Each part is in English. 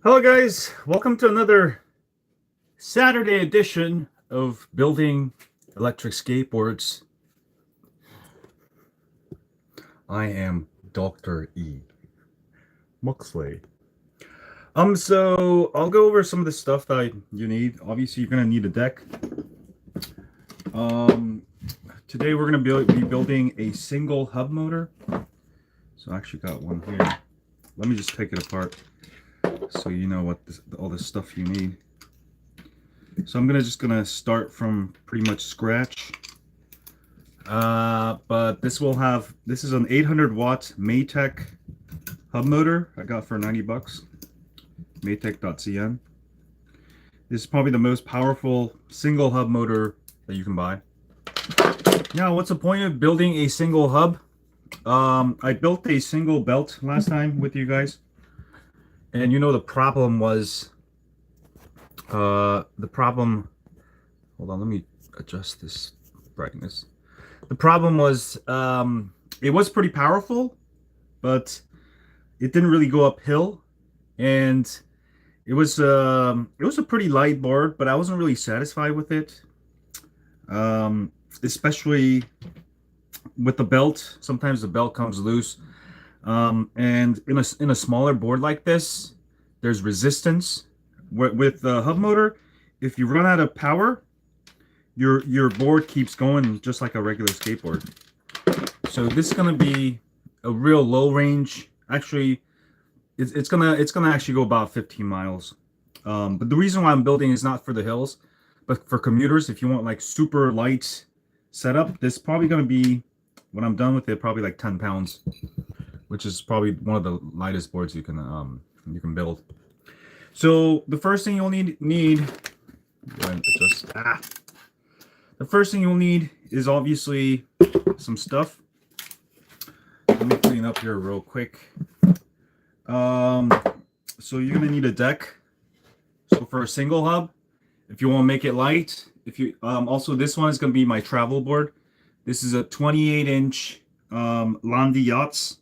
Hello guys, welcome to another Saturday edition of Building Electric Skateboards. I am Dr.E. Muxley. So I'll go over some of the stuff that you need. Obviously, you're gonna need a deck. Today we're gonna be building a single hub motor. So I actually got one here. Let me just take it apart so you know what all the stuff you need. So I'm just gonna start from pretty much scratch. But this is an 800 watt Maytech hub motor I got for 90 bucks. Maytech.cn. This is probably the most powerful single hub motor that you can buy. Now, what's the point of building a single hub? I built a single belt last time with you guys, and you know the problem was hold on, let me adjust this brightness. The problem was it was pretty powerful, but it didn't really go uphill, and it was a pretty light board, but I wasn't really satisfied with it, especially with the belt. Sometimes the belt comes loose, and in a smaller board like this, there's resistance. With the hub motor, if you run out of power, your board keeps going just like a regular skateboard. So this is going to be a real low range. Actually, it's gonna actually go about 15 miles. But the reason why I'm building is not for the hills, but for commuters. If you want like super light setup, this is probably going to be, when I'm done with it, probably like 10 pounds, which is probably one of the lightest boards you can build. So the first thing you'll need the first thing you'll need is obviously some stuff. Let me clean up here real quick. So you're gonna need a deck. So for a single hub, if you want to make it light, also this one is gonna be my travel board. This is a 28-inch Landi Yachts.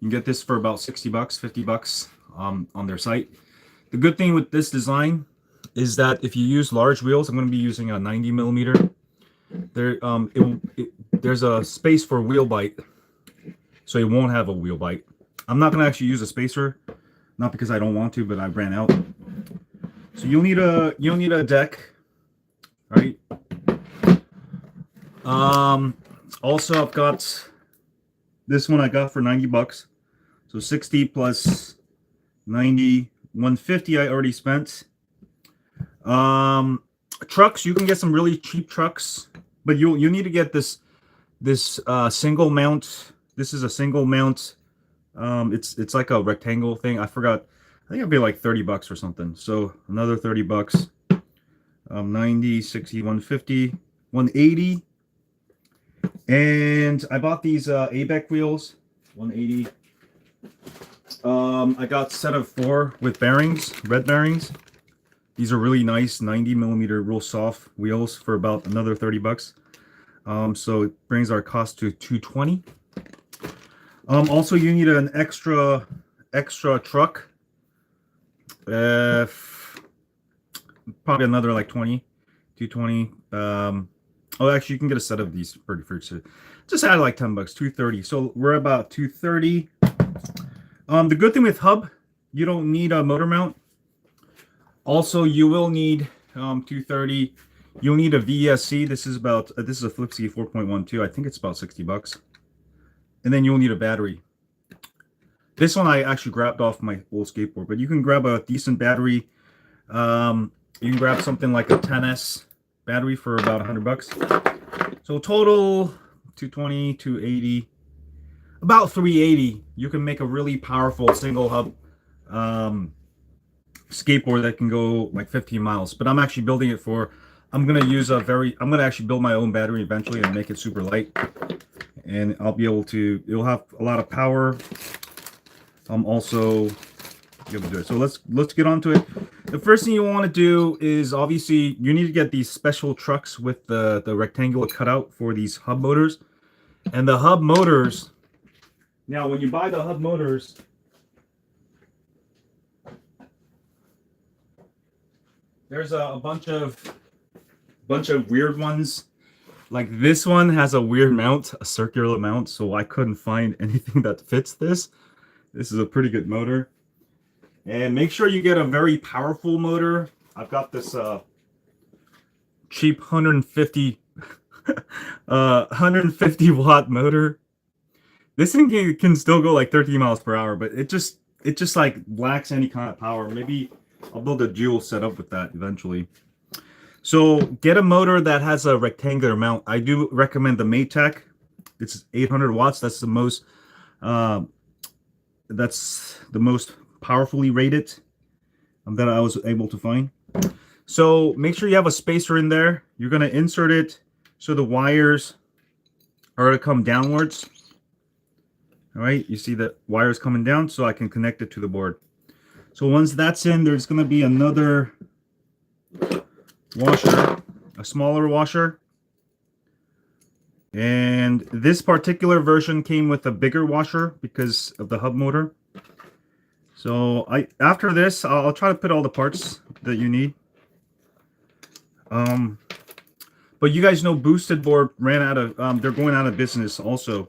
You can get this for about 60 bucks, 50 bucks on their site. The good thing with this design is that if you use large wheels, I'm going to be using a 90 millimeter. There's a space for wheel bite, so it won't have a wheel bite. I'm not going to actually use a spacer, not because I don't want to, but I ran out. So you'll need a deck, right? Also, I've got this one I got for 90 bucks. So 60 plus 90, 150 I already spent. Trucks, you can get some really cheap trucks, but you need to get this single mount. This is a single mount. It's like a rectangle thing. I forgot. I think it'll be like 30 bucks or something. So another 30 bucks. 90, 60, 150, 180. And I bought these ABEC wheels, 180. I got a set of 4 with bearings, red bearings. These are really nice 90 millimeter, real soft wheels for about another 30 bucks. So it brings our cost to 220. Also, you need an extra truck. Probably another like 220. Oh, actually, you can get a set of these pretty free. Just add like 10 bucks, 230. So we're about 230. The good thing with hub, you don't need a motor mount. Also, you will need 230. You'll need a VSC. This is a Flip C 4.12. I think it's about 60 bucks. And then you'll need a battery. This one I actually grabbed off my old skateboard, but you can grab a decent battery. You can grab something like a 10S battery for about 100 bucks. So total 220, 280, about 380. You can make a really powerful single hub skateboard that can go like 15 miles. But I'm actually building it for, I'm gonna actually build my own battery eventually and make it super light. And I'll be able to, it'll have a lot of power. Also be able to do it. So let's get on to it. The first thing you want to do is obviously you need to get these special trucks with the rectangular cutout for these hub motors. And the hub motors, now when you buy the hub motors, there's a bunch of weird ones. Like this one has a weird mount, a circular mount, so I couldn't find anything that fits this. This is a pretty good motor. And make sure you get a very powerful motor. I've got this cheap 150 150 watt motor. This thing can still go like 30 miles per hour, but it just like lacks any kind of power. Maybe I'll build a dual setup with that eventually. So get a motor that has a rectangular mount. I do recommend the Maytech. It's 800 watts. That's the most powerfully rated that I was able to find. So make sure you have a spacer in there. You're going to insert it so the wires are to come downwards. All right, you see the wires coming down, so I can connect it to the board. So once that's in, there's going to be another washer, a smaller washer. And this particular version came with a bigger washer because of the hub motor. So after this, I'll try to put all the parts that you need. But you guys know Boosted Board ran out of, they're going out of business also.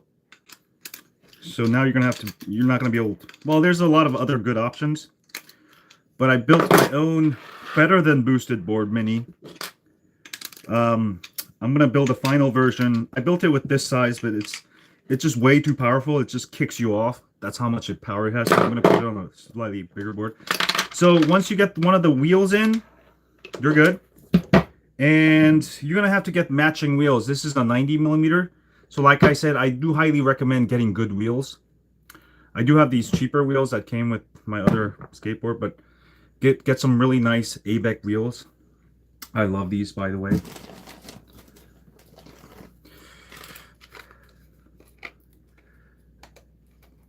So now you're not gonna be able to, well, there's a lot of other good options. But I built my own better than Boosted Board Mini. I'm gonna build a final version. I built it with this size, but it's just way too powerful. It just kicks you off. That's how much power it has. So I'm gonna put it on a slightly bigger board. So once you get one of the wheels in, you're good. And you're gonna have to get matching wheels. This is a 90 millimeter. So like I said, I do highly recommend getting good wheels. I do have these cheaper wheels that came with my other skateboard, but get some really nice ABEC wheels. I love these, by the way.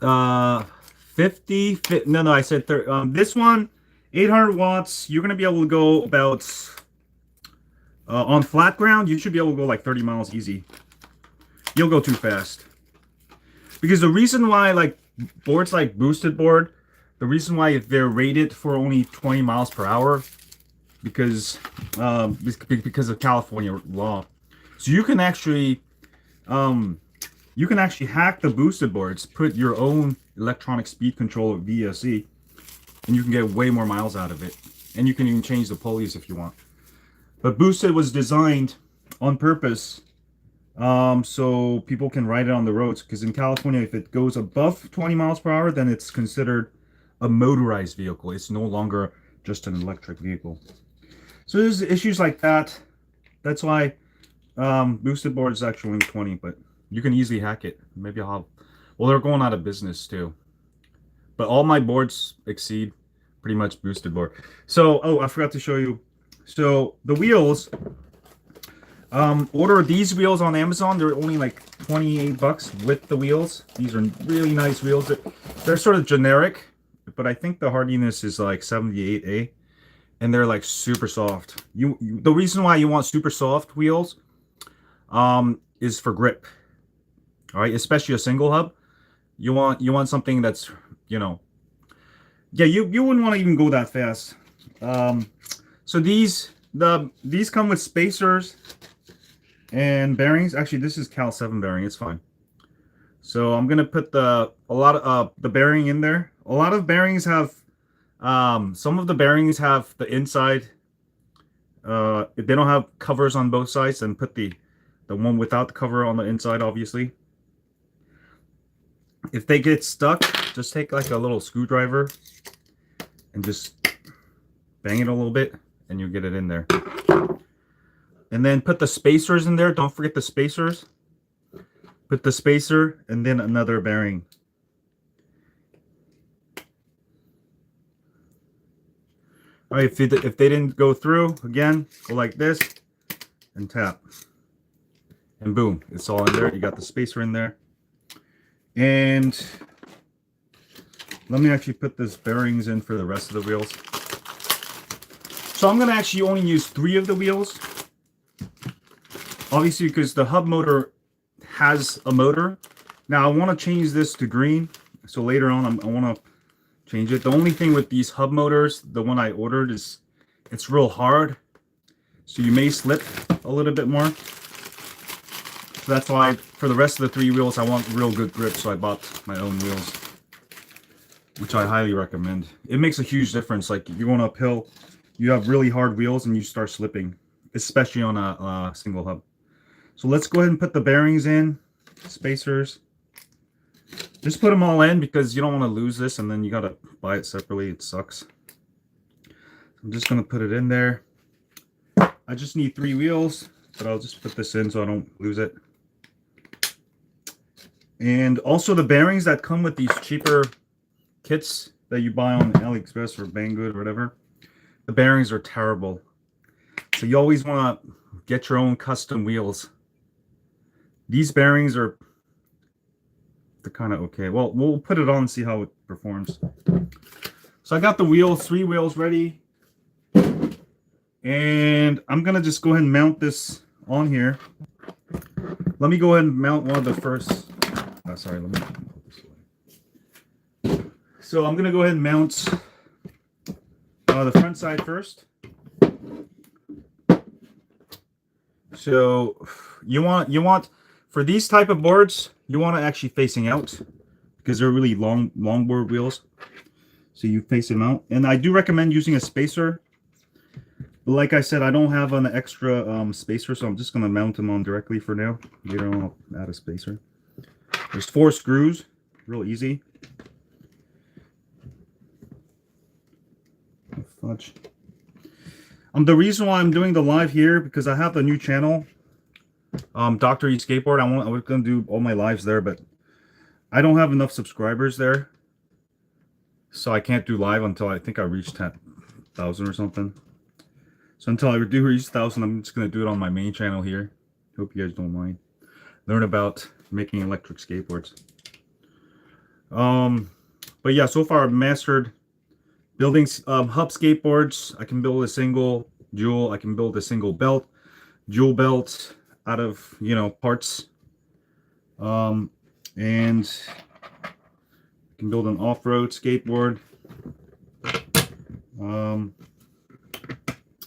No, I said 30. This one, 800 watts. You're gonna be able to go about on flat ground. You should be able to go like 30 miles easy. You'll go too fast. Because the reason why like boards like Boosted Board, the reason why they're rated for only 20 miles per hour, because of California law. So you can actually hack the Boosted Boards, put your own electronic speed control of ESC, and you can get way more miles out of it. And you can even change the pulleys if you want. But Boosted was designed on purpose so people can ride it on the roads, because in California, if it goes above 20 miles per hour, then it's considered a motorized vehicle. It's no longer just an electric vehicle. So there's issues like that. That's why Boosted Board is actually only 20, but you can easily hack it. Maybe I'll have, well, they're going out of business too. But all my boards exceed pretty much Boosted Board. So, oh, I forgot to show you. So the wheels, order these wheels on Amazon. They're only like 28 bucks with the wheels. These are really nice wheels. They're sort of generic, but I think the hardiness is like 78A. And they're like super soft. The reason why you want super soft wheels is for grip. All right, especially a single hub. You want something that's, you know, yeah, you wouldn't want to even go that fast. So these come with spacers and bearings. Actually, this is Cal 7 bearing. It's fine. So I'm gonna put a lot of the bearing in there. A lot of bearings have. Some of the bearings have the inside. If they don't have covers on both sides, then put the one without the cover on the inside, obviously. If they get stuck, just take like a little screwdriver and just bang it a little bit, and you'll get it in there. And then put the spacers in there. Don't forget the spacers. Put the spacer and then another bearing. All right, if they didn't go through, again, go like this and tap. And boom, it's all in there. You got the spacer in there. And let me actually put this bearings in for the rest of the wheels. So I'm going to actually only use 3 of the wheels. Obviously, because the hub motor has a motor. Now I want to change this to green, so later on I want to change it. The only thing with these hub motors, the one I ordered, is it's real hard, so you may slip a little bit more. So that's why for the rest of the 3 wheels I want real good grip, so I bought my own wheels, which I highly recommend. It makes a huge difference. Like if you're going uphill, you have really hard wheels and you start slipping, especially on a single hub. So let's go ahead and put the bearings in, spacers. Just put them all in because you don't want to lose this and then you got to buy it separately. It sucks. I'm just going to put it in there. I just need 3 wheels, but I'll just put this in so I don't lose it. And also the bearings that come with these cheaper kits that you buy on AliExpress or Banggood or whatever, the bearings are terrible. So you always want to get your own custom wheels. These bearings are, they're kind of okay. Well, we'll put it on and see how it performs. So I got the wheels, 3 wheels ready. And I'm going to just go ahead and mount this on here. Let me go ahead and mount one of the first. Sorry, let me. So I'm going to go ahead and mount the front side first. So you want for these type of boards, you want to actually facing out because they're really long board wheels. So you face them out, and I do recommend using a spacer. But like I said, I don't have an extra spacer, so I'm just going to mount them on directly for now. Later on, I'll add a spacer. There's 4 screws, real easy. Fudge. The reason why I'm doing the live here because I have the new channel, Dr.E Skateboard. I was going to do all my lives there, but I don't have enough subscribers there, so I can't do live until I think I reach 10,000 or something. So until I do reach 1,000, I'm just going to do it on my main channel here. Hope you guys don't mind. Learn about making electric skateboards. But yeah, so far I've mastered building hub skateboards. I can build a single jewel. I can build a single belt, jewel belt out of, parts. And I can build an off-road skateboard.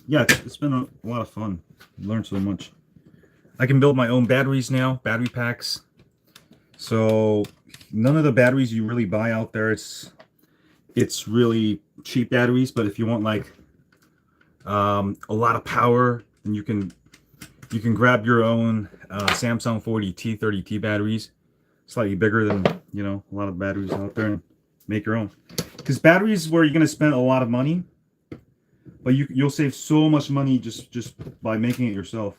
Yeah, it's been a lot of fun. I learned so much. I can build my own batteries now, battery packs. So none of the batteries you really buy out there, it's really cheap batteries. But if you want like a lot of power, then you can grab your own Samsung 40T 30T batteries, slightly bigger than a lot of batteries out there, and make your own. Because batteries is where you're gonna spend a lot of money, but you'll save so much money just by making it yourself.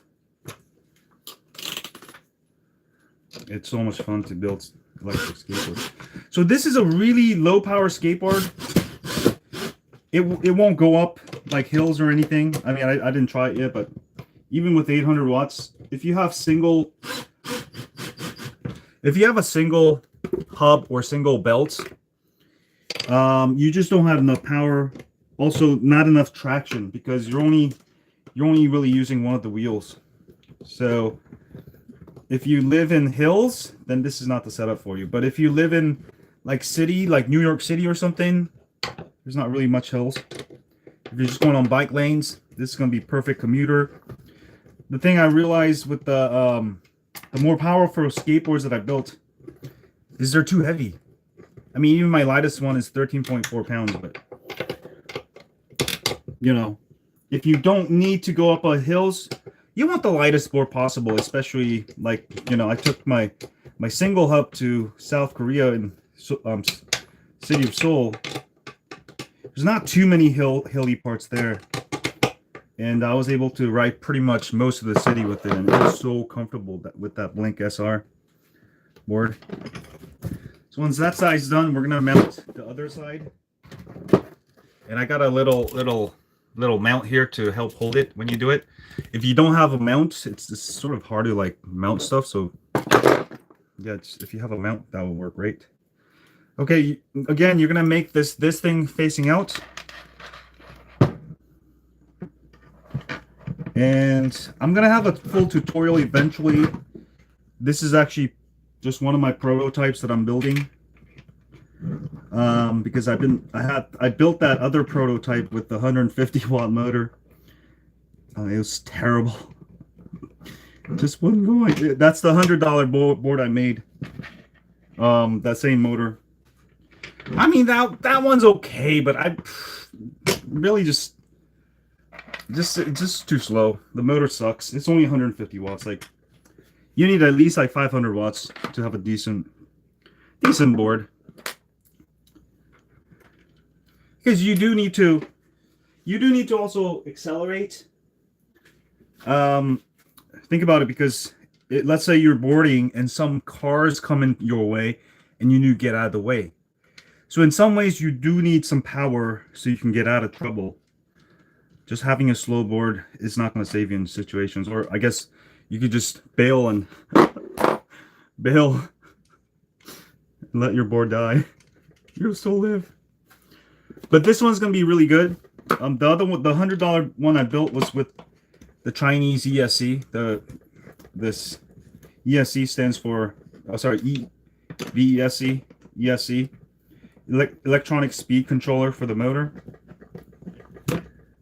It's so much fun to build electric skateboards. So this is a really low power skateboard. It won't go up like hills or anything. I mean, I didn't try it yet, but even with 800 watts, if you have a single hub or single belt, you just don't have enough power. Also, not enough traction because you're only really using one of the wheels. So if you live in hills, then this is not the setup for you. But if you live in like New York City or something, there's not really much hills. If you're just going on bike lanes, this is going to be perfect commuter. The thing I realized with the more powerful skateboards that I built is they're too heavy. I mean, even my lightest one is 13.4 pounds, but if you don't need to go up on hills, you want the lightest board possible, especially like, I took my single hub to South Korea in city of Seoul. There's not too many hilly parts there. And I was able to ride pretty much most of the city with it. And it was so comfortable with that Blink SR board. So once that side's done, we're going to mount the other side. And I got a little mount here to help hold it when you do it. If you don't have a mount, it's sort of hard to like mount stuff. So yeah, if you have a mount, that will work great. Okay, again, you're gonna make this thing facing out, and I'm gonna have a full tutorial eventually This is actually just one of my prototypes that I'm building. Because I built that other prototype with the 150 watt motor. It was terrible. Just wasn't going. That's the $100 board I made. That same motor. I mean that one's okay, but I really just too slow. The motor sucks. It's only 150 watts. Like, you need at least like 500 watts to have a decent board. Because you do need to also accelerate. Think about it, because let's say you're boarding and some cars come in your way and you need to get out of the way. So in some ways you do need some power so you can get out of trouble. Just having a slow board is not going to save you in situations. Or I guess you could just bail and let your board die. You'll still live. But this one's going to be really good. The other one, the $100 one I built, was with the Chinese ESC. This ESC stands for, ESC, electronic speed controller for the motor.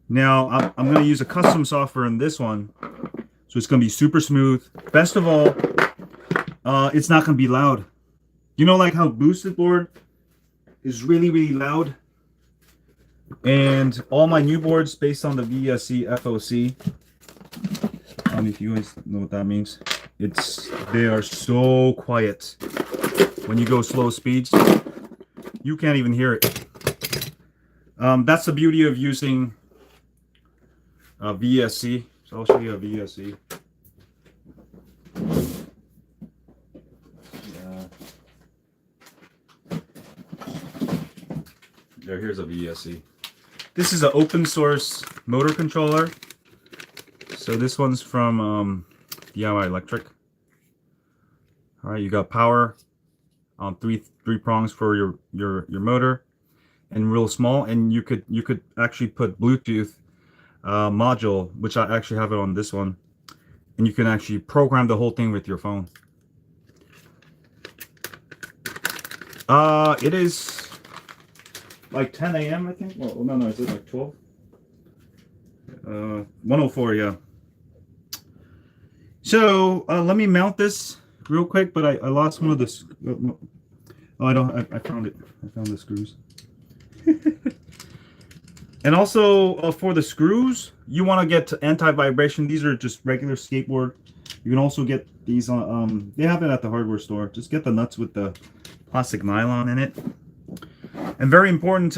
Now I'm going to use a custom software in this one, so it's going to be super smooth. Best of all, it's not going to be loud. You know, like how boosted board is really, really loud. And all my new boards based on the VSC FOC. I don't know if you guys know what that means. They are so quiet. When you go slow speeds, you can't even hear it. That's the beauty of using VSC. So I'll show you a VSC. Here's a VSC. This is an open source motor controller. So this one's from DIY Electric. All right, you got power on three prongs for your motor, and real small. And you could actually put Bluetooth module, which I actually have it on this one, and you can actually program the whole thing with your phone. It is like 10 a.m. I think. Well, no, is it like 12? 104, yeah. So let me mount this real quick, but I lost one of the. I found it. I found the screws. And also for the screws, you want to get anti-vibration. These are just regular skateboard. You can also get these on. They have it at the hardware store. Just get the nuts with the plastic nylon in it. And very important,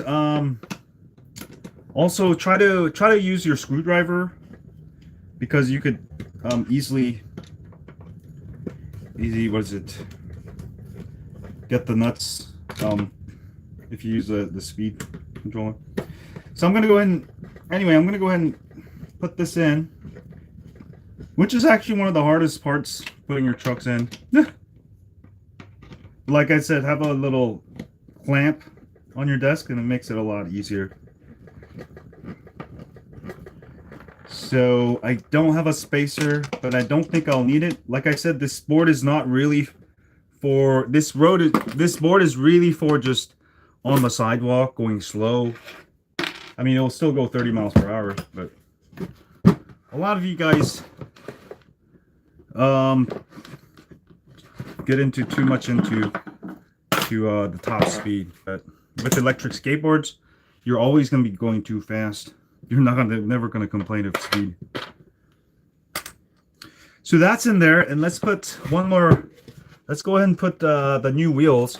also try to use your screwdriver, because you could easy, what is it, get the nuts if you use the speed controller. So I'm gonna go ahead and put this in, which is actually one of the hardest parts, putting your trucks in. Like I said, have a little clamp on your desk and it makes it a lot easier. So I don't have a spacer, but I don't think I'll need it. Like I said, this board is not really for this board is really for just on the sidewalk going slow. I mean, it'll still go 30 miles per hour, but a lot of you guys get into too much into the top speed. But with electric skateboards, you're always going to be going too fast. You're never going to complain of speed. So that's in there, and let's put one more. Let's go ahead and put the new wheels.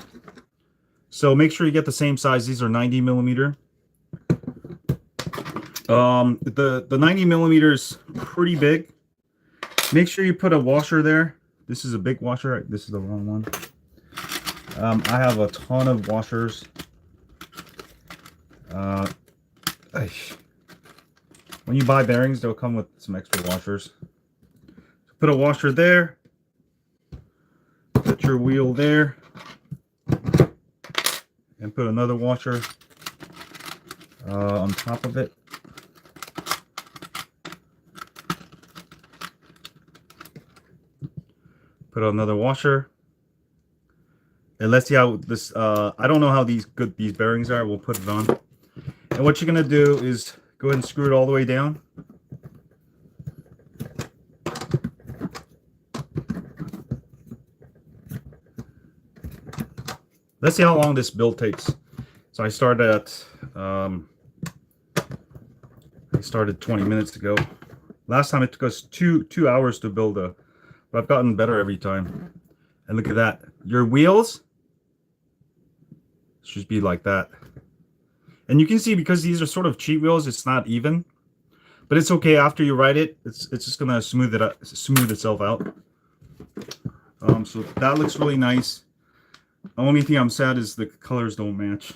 So make sure you get the same size. These are 90 millimeter. The 90 millimeter is pretty big. Make sure you put a washer there. This is a big washer. This is the wrong one. I have a ton of washers. When you buy bearings, they'll come with some extra washers. Put a washer there. Put your wheel there. And put another washer on top of it. Put another washer. And let's see how this, I don't know how these bearings are. We'll put it on. And what you're going to do is go ahead and screw it all the way down. Let's see how long this build takes. So I started at, I started 20 minutes ago. Last time it took us two hours to build but I've gotten better every time. And look at that. Your wheels should be like that. And you can see, because these are sort of cheap wheels, it's not even. But it's okay. After you ride it, it's just gonna smooth itself out. So that looks really nice. The only thing I'm sad is the colors don't match.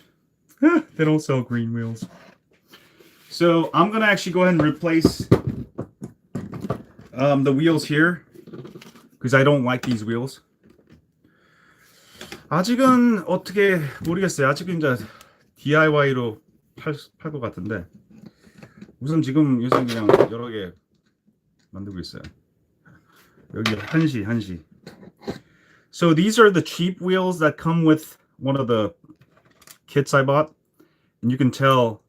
They don't sell green wheels. So I'm gonna actually go ahead and replace the wheels here, because I don't like these wheels. 아직은 어떻게 모르겠어요. 아직은 이제 DIY로 팔 것 같은데, 우선 지금 요즘 그냥 여러 개 만들고 있어요. 여기 한시. So these are the cheap wheels that come with one of the kits I bought, and you can tell.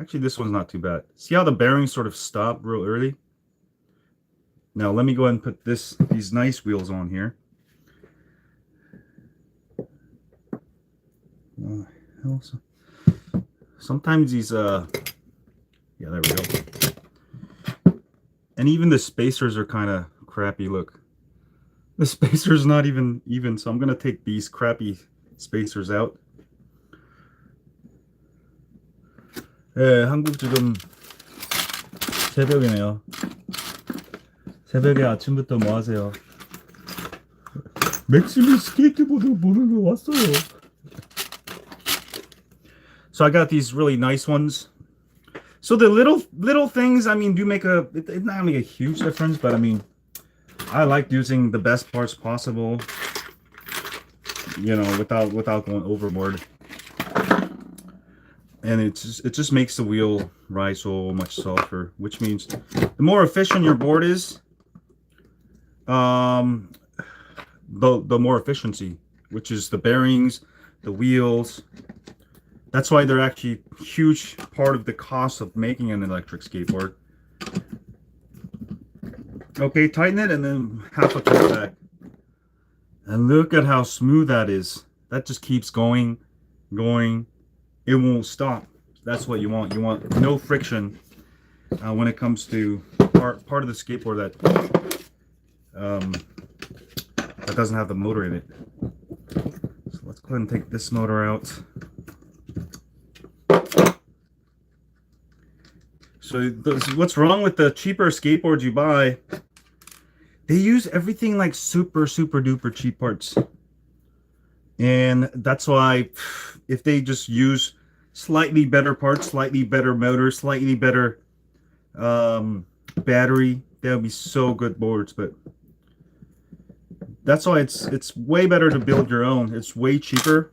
Actually, this one's not too bad. See how the bearings sort of stop real early? Now let me go ahead and put these nice wheels on here. Sometimes these yeah, there we go. And even the spacers are kind of crappy. Look, the spacer's not even, so I'm gonna take these crappy spacers out. 네, 한국 지금 새벽이네요. 새벽에 아침부터 뭐 하세요? 맥시미 스케이트보드 보는 거 왔어요. So I got these really nice ones. So the little things, I mean, do make it's not make a huge difference, but I mean, I like using the best parts possible, you know, without going overboard. And it just makes the wheel ride so much softer, which means the more efficient your board is, the more efficiency, which is the bearings, the wheels. That's why they're actually a huge part of the cost of making an electric skateboard. Okay, tighten it and then half a turn back. And look at how smooth that is. That just keeps going. It won't stop. That's what you want. You want no friction when it comes to part of the skateboard that doesn't have the motor in it. So let's go ahead and take this motor out. So what's wrong with the cheaper skateboards you buy? They use everything like super duper cheap parts. And that's why if they just use slightly better parts, slightly better motor, slightly better battery, they'll be so good boards. But that's why it's way better to build your own. It's way cheaper,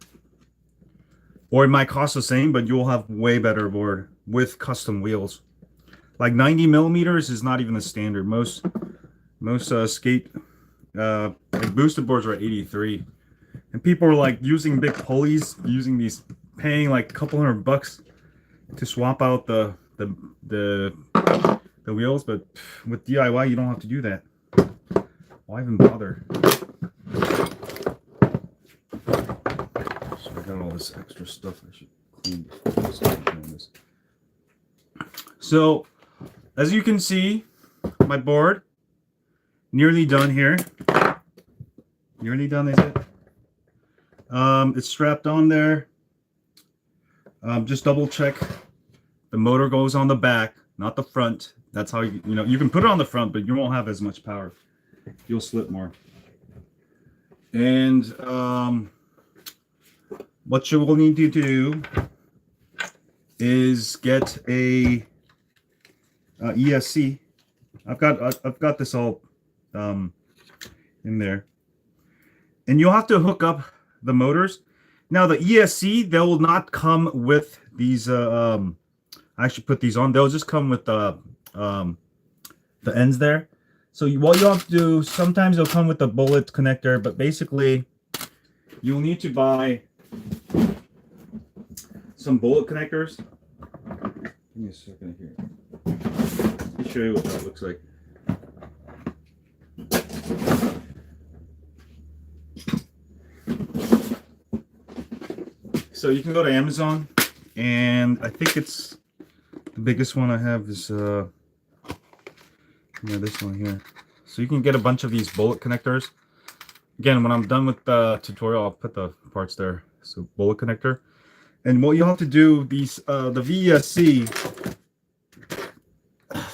or it might cost the same, but you'll have way better board with custom wheels. Like 90 millimeters is not even the standard. Most skate like boosted boards are 83. And people are like using big pulleys, using these, paying like a couple $100 to swap out the wheels. But with DIY, you don't have to do that. Why even bother? So I got all this extra stuff I should clean before I start doing this. So as you can see, my board nearly done here. Nearly done, is it? It's strapped on there. Just double check the motor goes on the back, not the front. That's how you know, you can put it on the front, but you won't have as much power. You'll slip more. And what you will need to do is get a ESC. I've got this all in there, and you'll have to hook up the motors. Now the ESC, they will not come with these. I should put these on. They'll just come with the ends there. So what you have to do, sometimes they'll come with a bullet connector, but basically you'll need to buy some bullet connectors. Give me a second here. Let me show you what that looks like. So you can go to Amazon, and I think it's the biggest one I have is yeah, this one here. So you can get a bunch of these bullet connectors. Again, when I'm done with the tutorial, I'll put the parts there. So bullet connector. And what you have to do, these the VESC,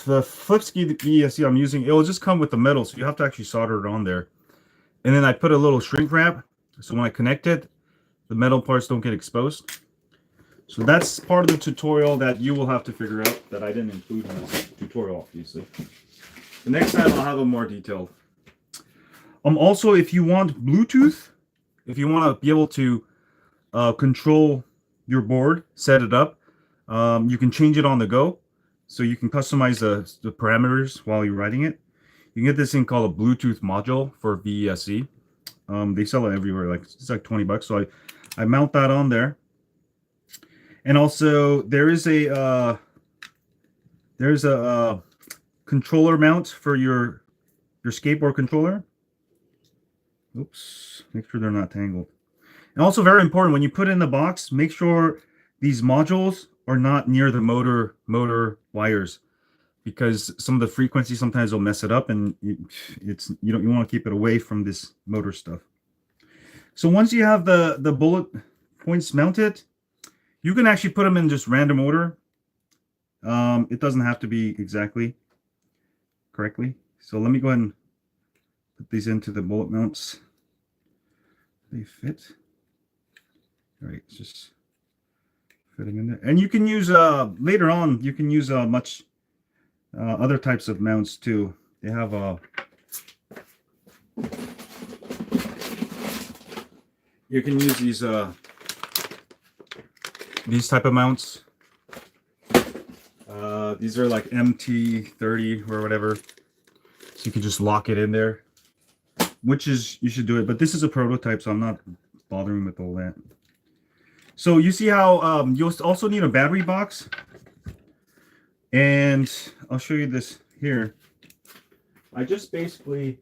the Flipski VESC I'm using, it will just come with the metal, so you have to actually solder it on there. And then I put a little shrink wrap, so when I connect it, the metal parts don't get exposed. So that's part of the tutorial that you will have to figure out, that I didn't include in this tutorial, obviously. The next time I'll have a more detailed. Also, if you want Bluetooth, if you want to be able to control your board, set it up, you can change it on the go. So you can customize the parameters while you're writing it. You can get this thing called a Bluetooth module for VESC. They sell it everywhere. Like it's like 20 bucks. So I mount that on there. And also there is a controller mount for your skateboard controller. Oops, make sure they're not tangled. And also very important, when you put it in the box, make sure these modules are not near the motor wires, because some of the frequencies sometimes will mess it up, and you want to keep it away from this motor stuff. So once you have the bullet points mounted, you can actually put them in just random order. It doesn't have to be exactly correctly. So let me go ahead and put these into the bullet mounts. They fit. All right, it's just fitting in there. And you can use later on. You can use much other types of mounts too. They have you can use these type of mounts. These are like MT30 or whatever. So you can just lock it in there, which is, you should do it. But this is a prototype, so I'm not bothering with all that. So you see how you'll also need a battery box. And I'll show you this here. I just basically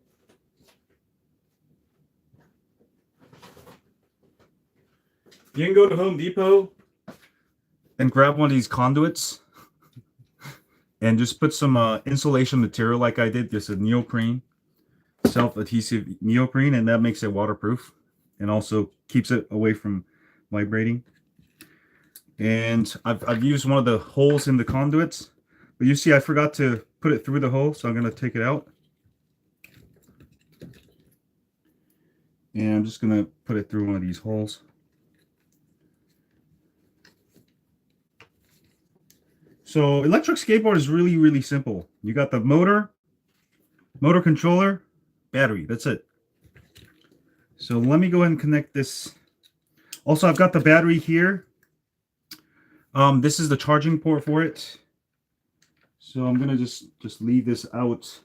you can go to Home Depot and grab one of these conduits and just put some insulation material like I did. Just a neoprene, self-adhesive neoprene, and that makes it waterproof and also keeps it away from vibrating. And I've used one of the holes in the conduits, but you see I forgot to put it through the hole, so I'm going to take it out. And I'm just going to put it through one of these holes. So electric skateboard is really, really simple. You got the motor controller, battery. That's it. So let me go ahead and connect this. Also, I've got the battery here. This is the charging port for it. So I'm gonna just leave this out.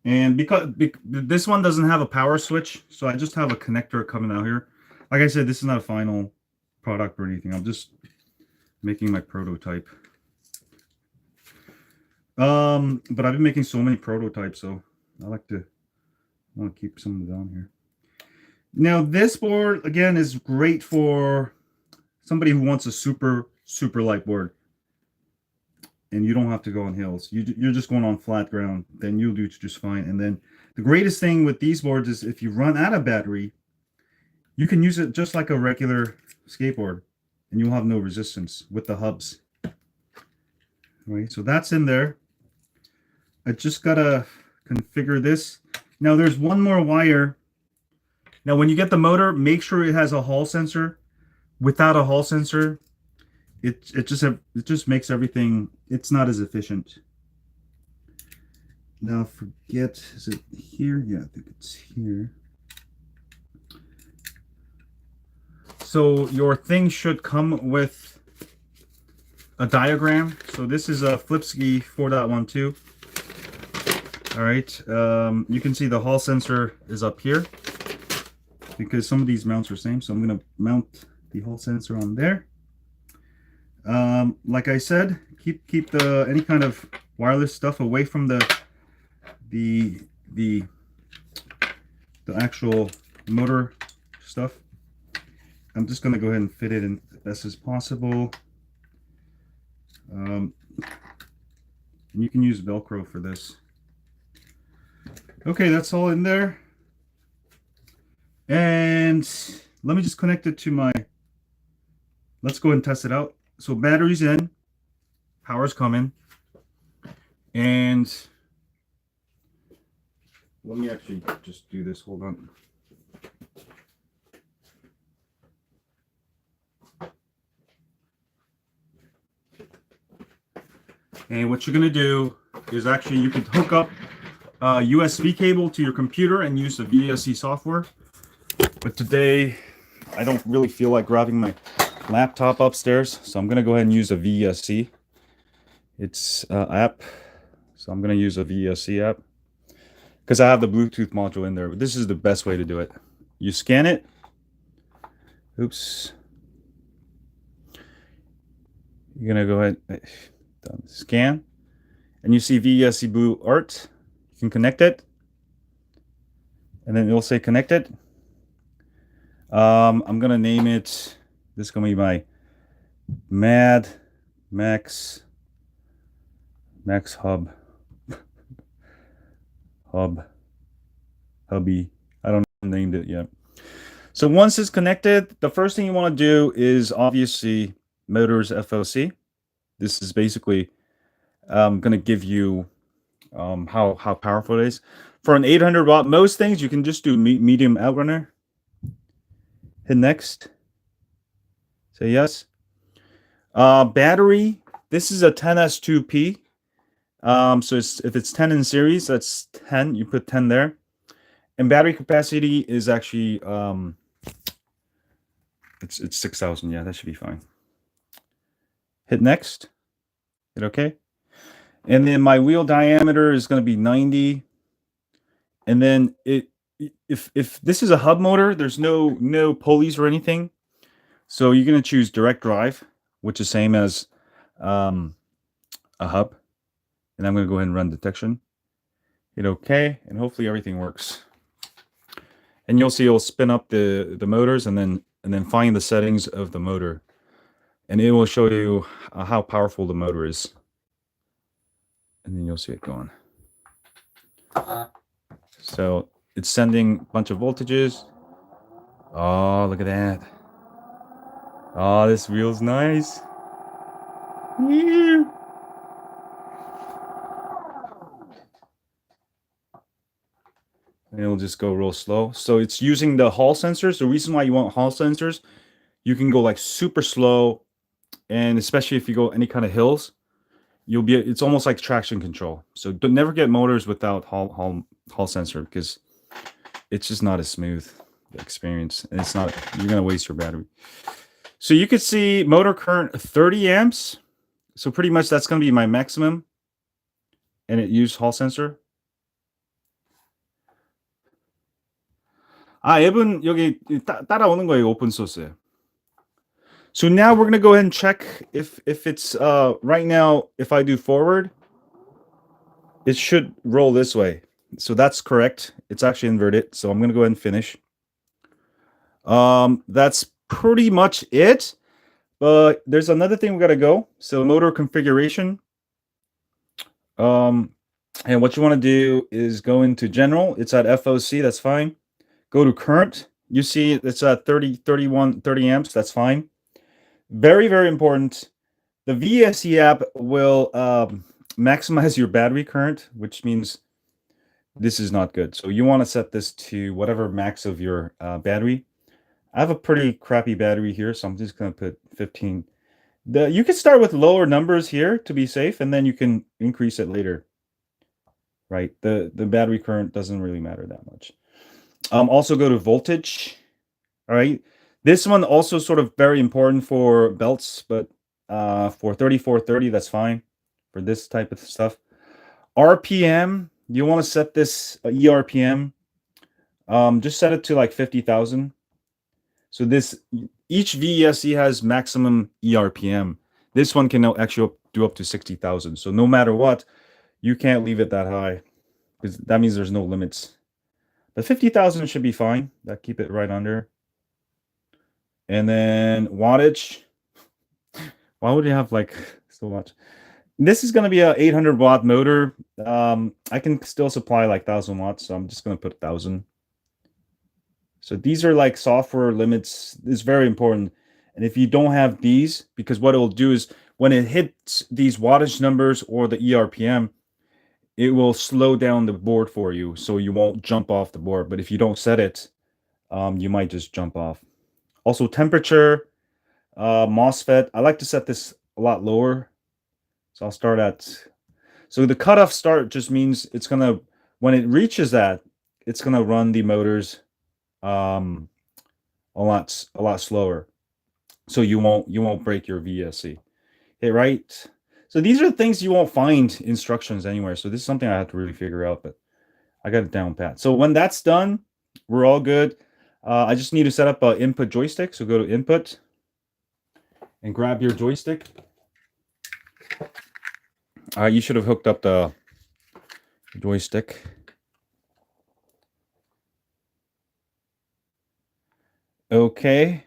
And because this one doesn't have a power switch, so I just have a connector coming out here. Like I said, this is not a final product or anything. I'm just making my prototype. But I've been making so many prototypes, so I want to keep some of them down here. Now this board again is great for somebody who wants a super light board, and you don't have to go on hills. You're just going on flat ground, then you'll do just fine. And then the greatest thing with these boards is if you run out of battery, you can use it just like a regular skateboard, and you'll have no resistance with the hubs. Right, so that's in there. I just gotta configure this. Now there's one more wire. Now when you get the motor, make sure it has a hall sensor. Without a hall sensor, it just makes everything, it's not as efficient. Now forget, is it here? Yeah, I think it's here. So your thing should come with a diagram. So this is a Flipski 4.12. All right, you can see the hall sensor is up here because some of these mounts are same. So I'm going to mount the hall sensor on there. Like I said, keep the any kind of wireless stuff away from the actual motor stuff. I'm just going to go ahead and fit it in as best as possible. You can use Velcro for this. Okay, that's all in there. And let me just connect it to my, let's go and test it out. So battery's in, power's coming, and let me actually just do this, hold on. And what you're gonna do is actually you can hook up a USB cable to your computer and use the VSC software. But today, I don't really feel like grabbing my laptop upstairs, so I'm gonna go ahead and use a VSC. It's app, so I'm gonna use a VSC app because I have the Bluetooth module in there. But this is the best way to do it. You scan it. Oops. You're gonna go ahead, scan, and you see VSC Blue Art. You can connect it, and then it'll say connected. I'm gonna name it. This is gonna be my Max Hub Hubby. I don't know, named it yet. So once it's connected, the first thing you want to do is obviously motors FOC. This is basically going to give you how powerful it is. For an 800 watt, most things you can just do medium outrunner. Hit next. Say yes. Battery. This is a 10S2P. So if it's 10 in series, that's 10. You put 10 there. And battery capacity is actually it's 6,000. Yeah, that should be fine. Hit next. Hit OK. And then my wheel diameter is going to be 90. And then if this is a hub motor, there's no pulleys or anything. So you're going to choose direct drive, which is same as a hub. And I'm going to go ahead and run detection. Hit OK, and hopefully everything works. And you'll see it'll spin up the motors and then find the settings of the motor. And it will show you how powerful the motor is. And then you'll see it going. So it's sending a bunch of voltages. Oh, look at that. Oh, this wheel's nice. Yeah. And it'll just go real slow. So it's using the hall sensors. The reason why you want hall sensors, you can go like super slow, and especially if you go any kind of hills, it's almost like traction control. So don't never get motors without hall sensor because it's just not as smooth experience, and you're gonna waste your battery. So you could see motor current 30 amps. So pretty much that's gonna be my maximum, and it used hall sensor. 앱은 여기 따라오는 거예요, 오픈 소스에. So now we're gonna go ahead and check if it's right now. If I do forward, it should roll this way. So that's correct. It's actually inverted. So I'm gonna go ahead and finish. That's pretty much it. But there's another thing we gotta go. So motor configuration. And what you want to do is go into general. It's at FOC. That's fine. Go to current. You see it's at 30 amps. That's fine. Very, very important. The VSC app will maximize your battery current, which means this is not good. So you want to set this to whatever max of your battery. I have a pretty crappy battery here, so I'm just going to put 15. You can start with lower numbers here to be safe, and then you can increase it later. Right? The battery current doesn't really matter that much. Also go to voltage. All right. This one also sort of very important for belts, but for 3430, that's fine for this type of stuff. RPM, you want to set this ERPM. Just set it to like 50,000. So each VESC has maximum ERPM. This one can actually do up to 60,000. So no matter what, you can't leave it that high, because that means there's no limits. But 50,000 should be fine. That keep it right under. And then wattage. Why would you have like so much? This is going to be a 800 watt motor. I can still supply like 1,000 watts, so I'm just going to put 1,000. So these are like software limits. It's very important. And if you don't have these, because what it will do is when it hits these wattage numbers or the ERPM, it will slow down the board for you, so you won't jump off the board. But if you don't set it, you might just jump off. Also temperature, MOSFET. I like to set this a lot lower. So I'll start at, so the cutoff start just means it's gonna, when it reaches that, it's gonna run the motors a lot slower, so you won't break your VSC. Okay, right? So these are things you won't find instructions anywhere. So this is something I have to really figure out, but I got it down pat. So when that's done, we're all good. I just need to set up an input joystick. So go to input and grab your joystick. You should have hooked up the joystick. Okay.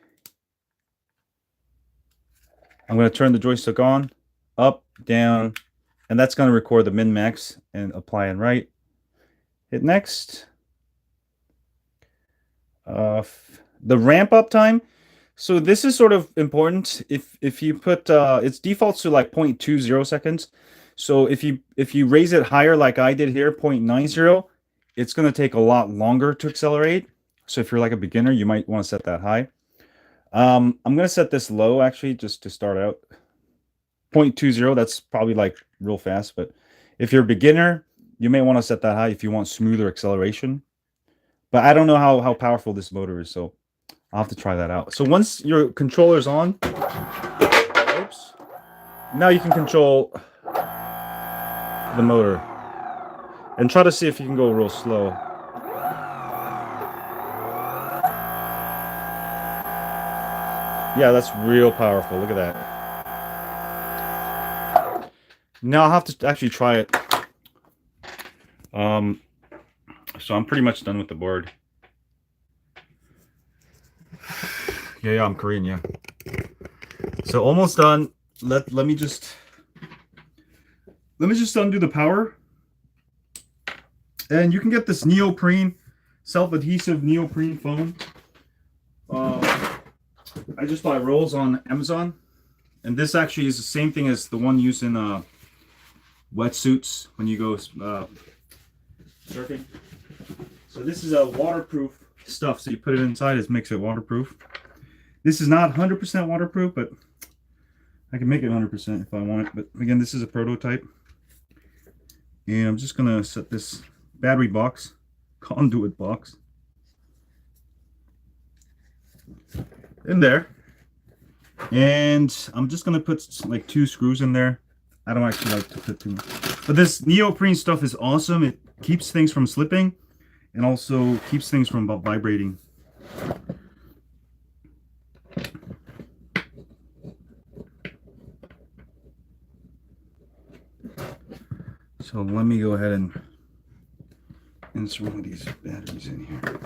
I'm going to turn the joystick on, up, down, and that's going to record the min-max and apply and write. Hit next. The ramp up time. So this is sort of important. If you put it defaults to like 0.20 seconds. So if you raise it higher like I did here, 0.90, it's going to take a lot longer to accelerate. So if you're like a beginner, you might want to set that high. I'm going to set this low actually just to start out. 0.20, that's probably like real fast, but if you're a beginner, you may want to set that high if you want smoother acceleration. But I don't know how powerful this motor is, so I'll have to try that out. So once your controller's on, oops, now you can control the motor and try to see if you can go real slow. Yeah, that's real powerful. Look at that. Now I'll have to actually try it. So I'm pretty much done with the board. Yeah, I'm Korean, yeah. So almost done. Let me just undo the power. And you can get this neoprene, self-adhesive neoprene foam. I just bought rolls on Amazon. And this actually is the same thing as the one used in wetsuits when you go surfing. So this is a waterproof stuff. So you put it inside, it makes it waterproof. This is not 100% waterproof, but I can make it 100% if I want it. But again, this is a prototype. And I'm just gonna set this battery box, conduit box, in there. And I'm just gonna put like 2 screws in there. I don't actually like to put too much. But this neoprene stuff is awesome. It keeps things from slipping and also keeps things from vibrating. So let me go ahead and insert one of these batteries in here.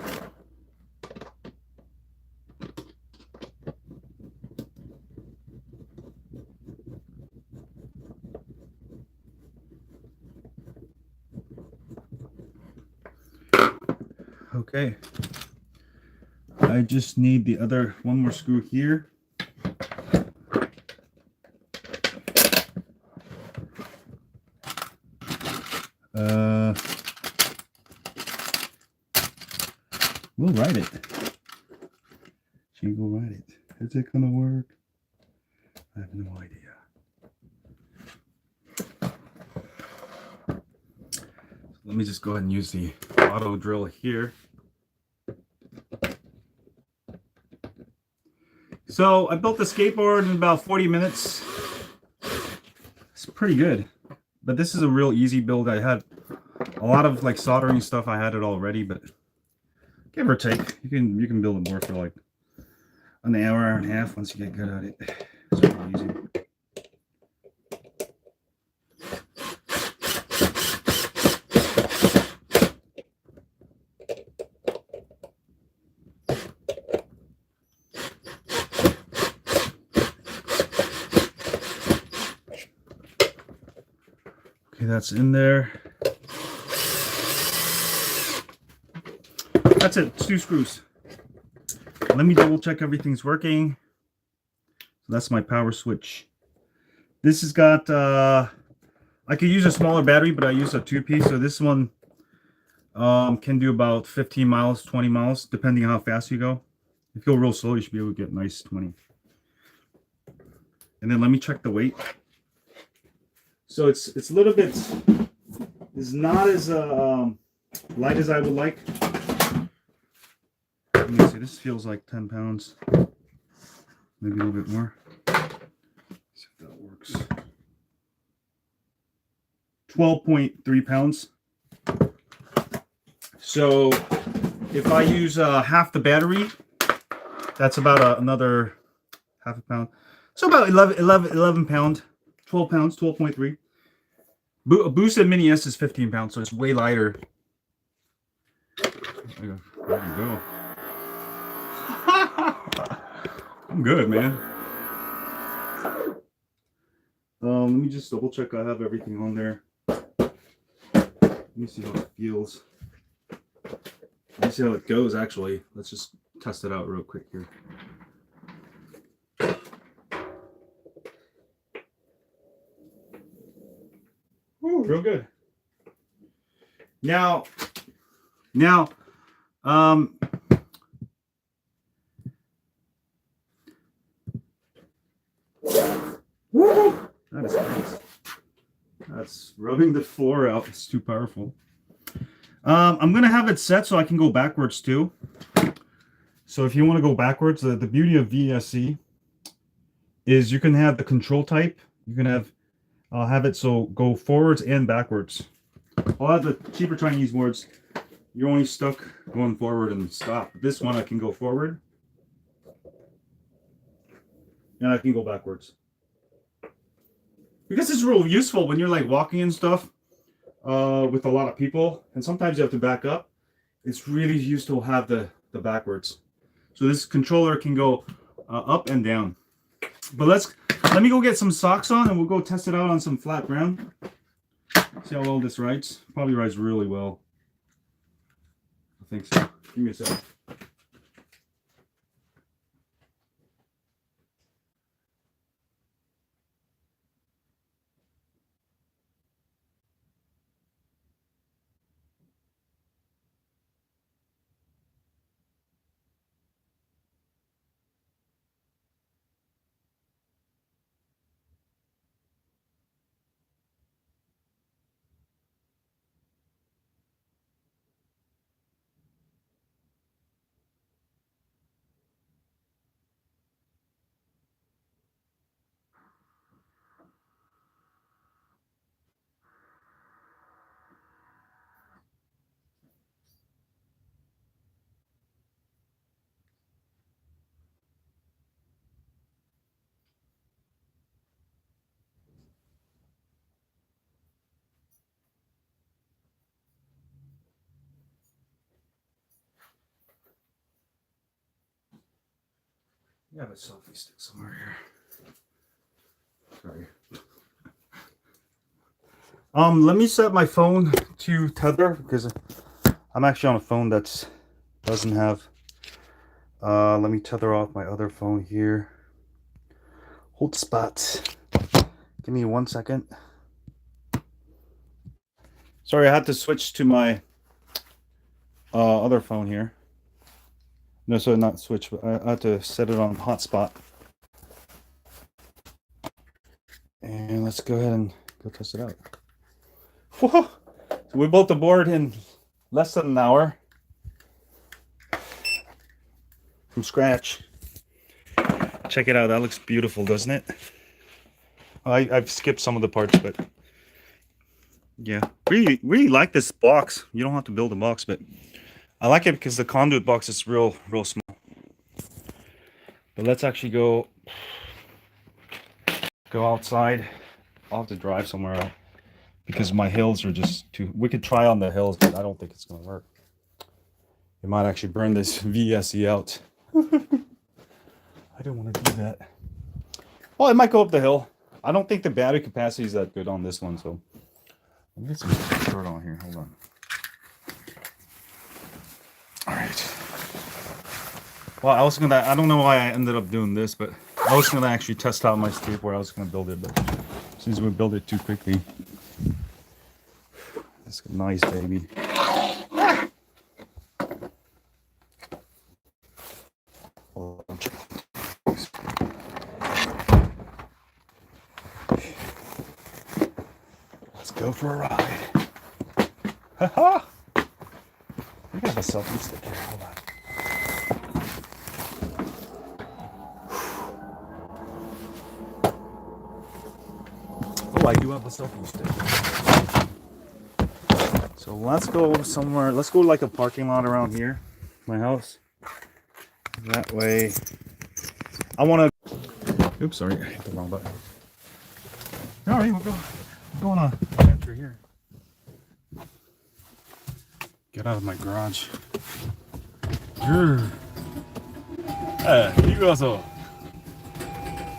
Okay, I just need the other one more screw here. We'll write it. She will write it. Is it gonna work? I have no idea. So let me just go ahead and use the auto drill here. So I built the skateboard in about 40 minutes. It's pretty good, but this is a real easy build. I had A lot of like soldering stuff, I had it already, but give or take, you can build it more for like an hour and a half once you get good at it. It's pretty easy. Okay, that's in there. That's it, it's 2 screws. Let me double check everything's working. So that's my power switch. This has got, I could use a smaller battery, but I use a 2-piece. So this one can do about 15 miles, 20 miles, depending on how fast you go. If you go real slow, you should be able to get nice 20. And then let me check the weight. So it's a little bit, it's not as light as I would like. Let me see, this feels like 10 pounds, maybe a little bit more. Let's see if that works. 12.3 pounds. So if I use half the battery, that's about another half a pound. So about 11 pound, 12 pounds, 12.3. A boosted Mini S is 15 pounds, so it's way lighter. There you go. I'm good, man. Let me just double check I have everything on there. Let me see how it feels. Let me see how it goes, actually. Let's just test it out real quick here. Ooh, real good. Now, woo, that is nice. That's rubbing the floor out. It's too powerful. I'm gonna have it set so I can go backwards too. So if you want to go backwards, the beauty of ESC is you can have the control type. You can have it so go forwards and backwards. A lot of the cheaper Chinese boards, you're only stuck going forward and stop. This one I can go forward and I can go backwards. Because it's real useful when you're like walking and stuff with a lot of people, and sometimes you have to back up. It's really useful to have the backwards. So this controller can go up and down. But let me go get some socks on and we'll go test it out on some flat ground. See how well this rides. Probably rides really well. I think so. Give me a second. I have a selfie stick somewhere here. Sorry. Let me set my phone to tether because I'm actually on a phone that doesn't have. Let me tether off my other phone here. Hold spot. Give me 1 second. Sorry, I had to switch to my other phone here. No, so not switch, but I had to set it on hotspot. And let's go ahead and go test it out. Whoa! So we built the board in less than an hour from scratch. Check it out. That looks beautiful, doesn't it? I've skipped some of the parts, but Yeah, really like this box. You don't have to build a box, but I like it because the conduit box is real small. But let's actually go outside. I'll have to drive somewhere else because my hills are just too. We could try on the hills, but I don't think it's gonna work. It might actually burn this VSE out. I don't want to do that. Well, it might go up the hill. I don't think the battery capacity is that good on this one, so let me get some short on here. Hold on. All right. Well, I don't know why I ended up doing this, but I was gonna actually test out my skateboard. I was gonna build it, but since we built it too quickly, it's nice, baby. Let's go for a ride. Haha! We got a selfie stick here. Hold on. Oh, I do have a selfie stick. So let's go somewhere. Let's go like a parking lot around here, my house. That way, I want to. Oops, sorry, I hit the wrong button. All right, we're going on enter here. Get out of my garage.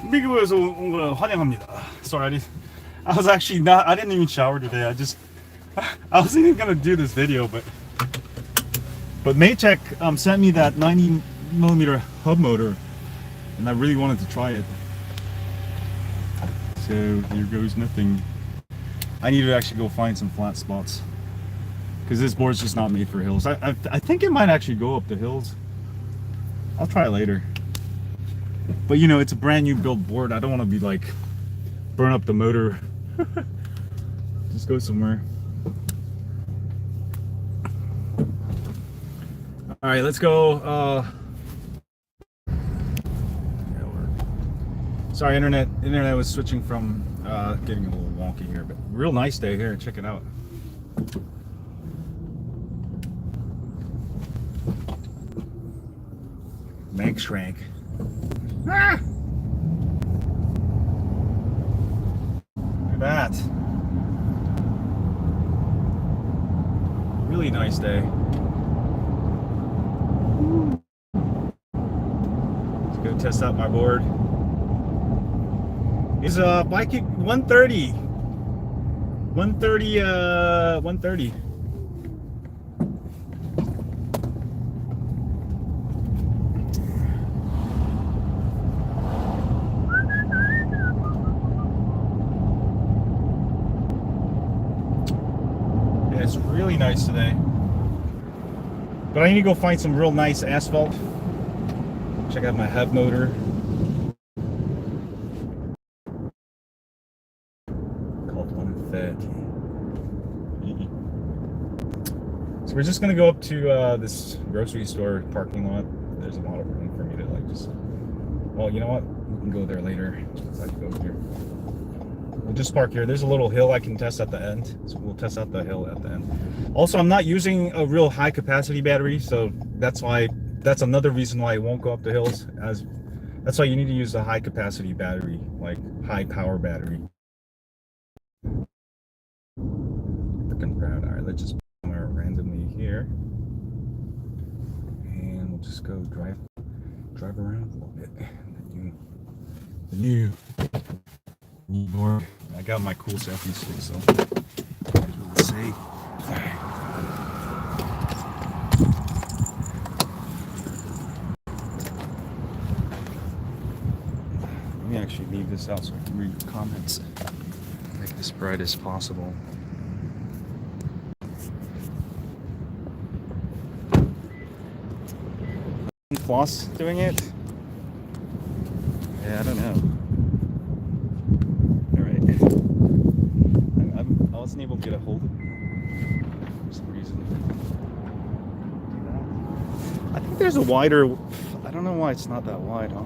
미국에서 온 걸 환영합니다. Sorry, I was actually not. I didn't even shower today. I wasn't even gonna do this video, but Maytech sent me that 90mm hub motor, and I really wanted to try it. So here goes nothing. I need to actually go find some flat spots because this board's just not made for hills. I think it might actually go up the hills. I'll try it later. But you know, it's a brand new built board. I don't want to be like burn up the motor. Just go somewhere. All right, let's go. Sorry, internet was switching from getting a little wonky here, but real nice day here. Check it out. Mank shrank. Ah! Look at that. Really nice day. Let's go test out my board. It's a bike 130. 130. Yeah, it's really nice today. But I need to go find some real nice asphalt. Check out my hub motor. So we're just gonna go up to this grocery store parking lot. There's a lot of room for me to like just. Well, you know what? We can go there later. Let's go here. We'll just park here. There's a little hill I can test at the end, so we'll test out the hill at the end. Also, I'm not using a real high capacity battery, so that's another reason why it won't go up the hills. That's why you need to use a high capacity battery, like high power battery. Freaking proud. All right, let's just. Randomly here, and we'll just go drive around a little bit. The new board. I got my cool selfie stick, so let's see. Let me actually leave this out so I can read the comments. Make this bright as possible. Floss doing it? Yeah, I don't know. Alright. I wasn't able to get a hold of it for some reason. I think there's a wider. I don't know why it's not that wide, huh?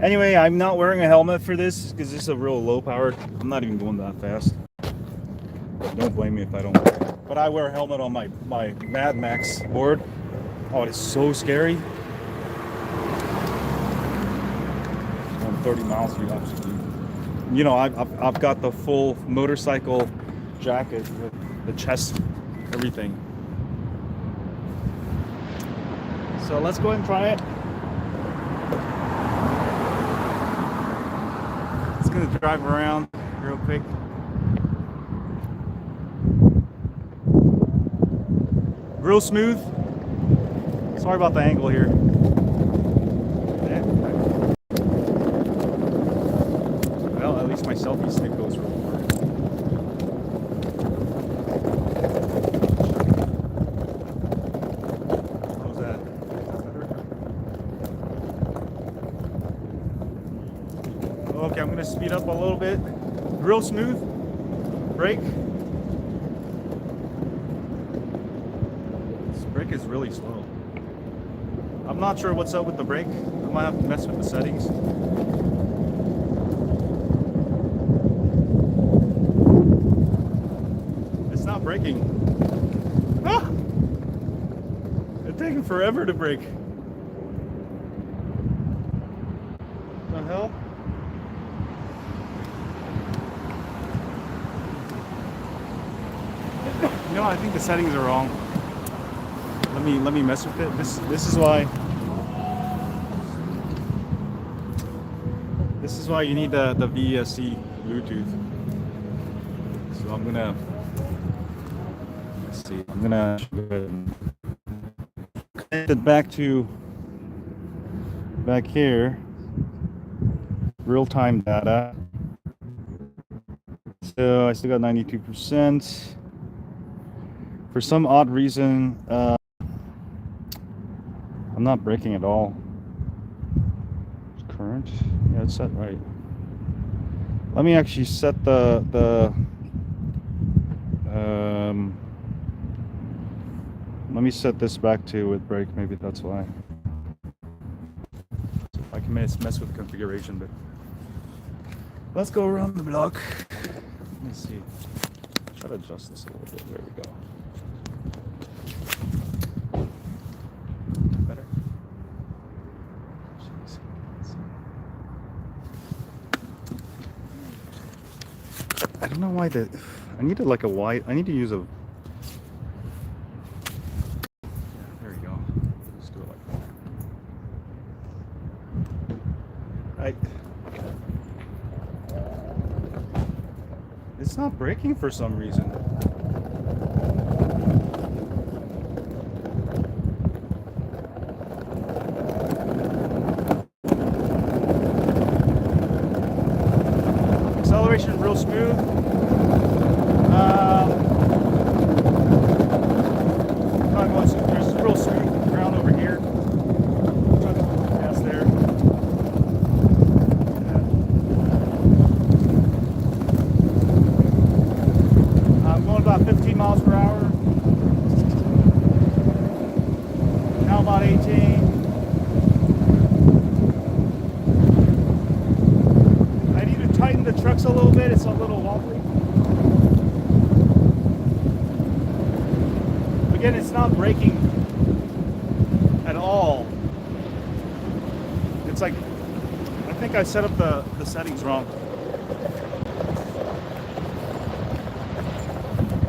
Anyway, I'm not wearing a helmet for this because this is a real low powered. I'm not even going that fast. Don't blame me if I don't. But I wear a helmet on my Mad Max board. Oh, it's so scary. On 30 miles per hour. You know, I've got the full motorcycle jacket with the chest, everything. So let's go ahead and try it. It's gonna drive around real quick. Real smooth. Sorry about the angle here. Well, at least my selfie stick goes real far. How's that? Okay, I'm gonna speed up a little bit. Real smooth. Brake. This brake is really slow. I'm not sure what's up with the brake. I might have to mess with the settings. It's not braking. Ah! It's taking forever to brake. What the hell? You know, I think the settings are wrong. Let me mess with it. This is why you need the ESC Bluetooth. So I'm gonna let's see. I'm gonna connect it back here. Real-time data. So I still got 92%. For some odd reason, I'm not braking at all. Current, yeah, it's set right. Let me actually set let me set this back to with brake. Maybe that's why. I can mess with configuration, but let's go around the block. Let me see. Try to adjust this a little bit. There we go. Better. I don't know why I need to like a wide. I need to use a. There we go. Let's do it like that. It's not braking for some reason. Acceleration real smooth. Not going so there's real smooth ground over here. Try to put the gas there. I'm going about 15 miles per hour. Now about 18. Tighten the trucks a little bit, it's a little wobbly. Again, it's not braking at all. It's like, I think I set up the settings wrong.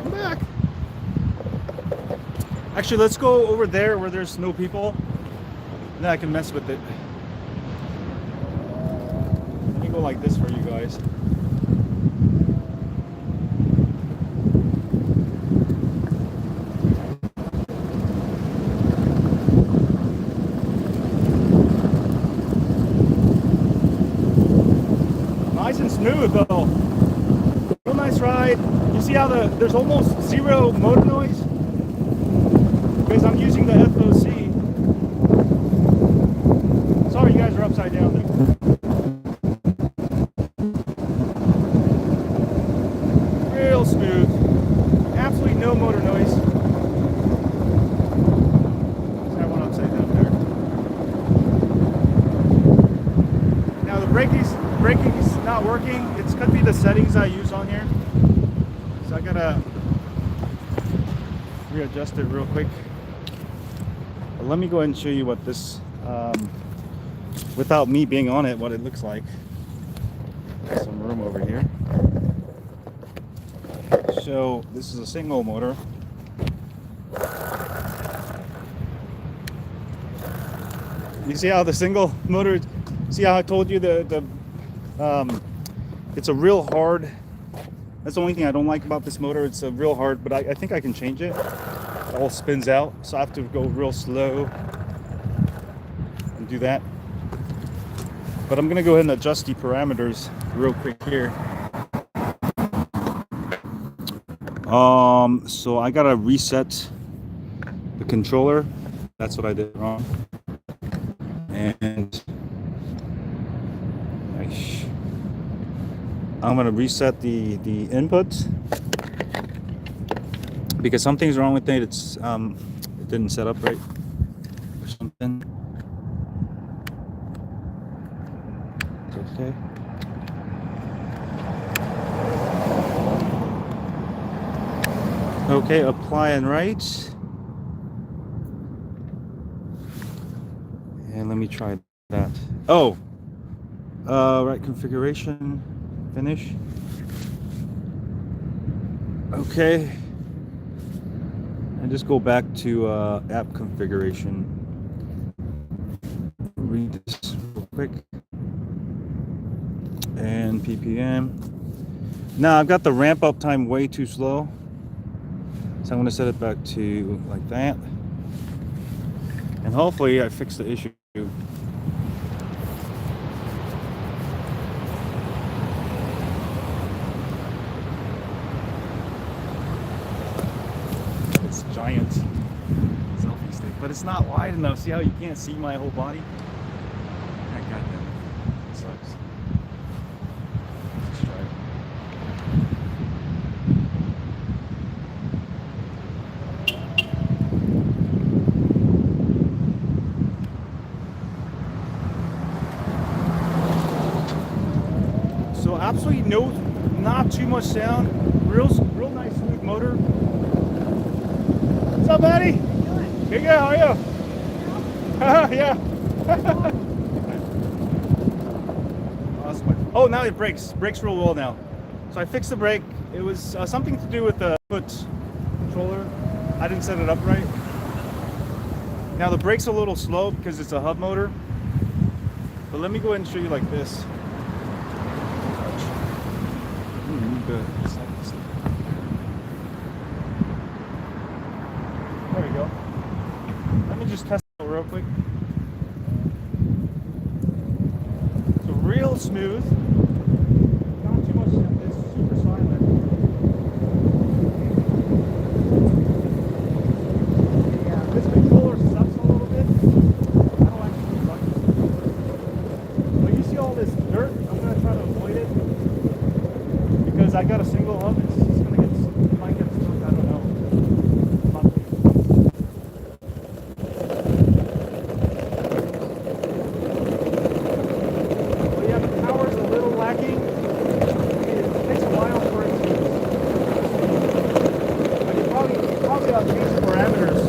I'm back. Actually, let's go over there where there's no people. And then I can mess with it. Go like this for you guys. Nice and smooth though. Real nice ride. You see how there's almost zero motor noise? Because I'm using the FOC. Sorry you guys are upside down there. Real smooth, absolutely no motor noise. That one upside down there. braking's not working. It could be the settings I use on here. So I gotta readjust it real quick. But let me go ahead and show you what this, without me being on it, what it looks like. Got some room over here. So this is a single motor. You see how the single motor, see how I told you it's a real hard, that's the only thing I don't like about this motor. It's a real hard, but I think I can change it. It all spins out, so I have to go real slow and do that. But I'm gonna go ahead and adjust the parameters real quick here. So I gotta reset the controller. That's what I did wrong. And I'm gonna reset the input because something's wrong with it. It's it didn't set up right or something. It's okay. Okay, apply and write. And let me try that. Oh, right configuration, finish. Okay. And just go back to app configuration. Read this real quick. And PPM. Now I've got the ramp up time way too slow. So I'm going to set it back to like that. And hopefully I fixed the issue. This giant selfie stick, but it's not wide enough. See how you can't see my whole body? I got that. It sucks. Let's try it. So absolutely no, not too much sound. Real nice smooth motor. What's up, buddy? Good, how are you? Yeah. Awesome. Oh, now it brakes real well now. So I fixed the brake. It was something to do with the foot controller. I didn't set it up right. Now the brake's a little slow because it's a hub motor. But let me go ahead and show you like this. Good. There we go. Let me just test it real quick. So real smooth. Not too much. It's super silent. Yeah, this controller sucks a little bit. I don't actually like it. But you see all this dirt? I'm gonna try to avoid it. Because I got a single hub, it's gonna get, it might get stuck, I don't know. But yeah, the power's a little lacking. It takes a while for it to, but you probably ought to change the parameters.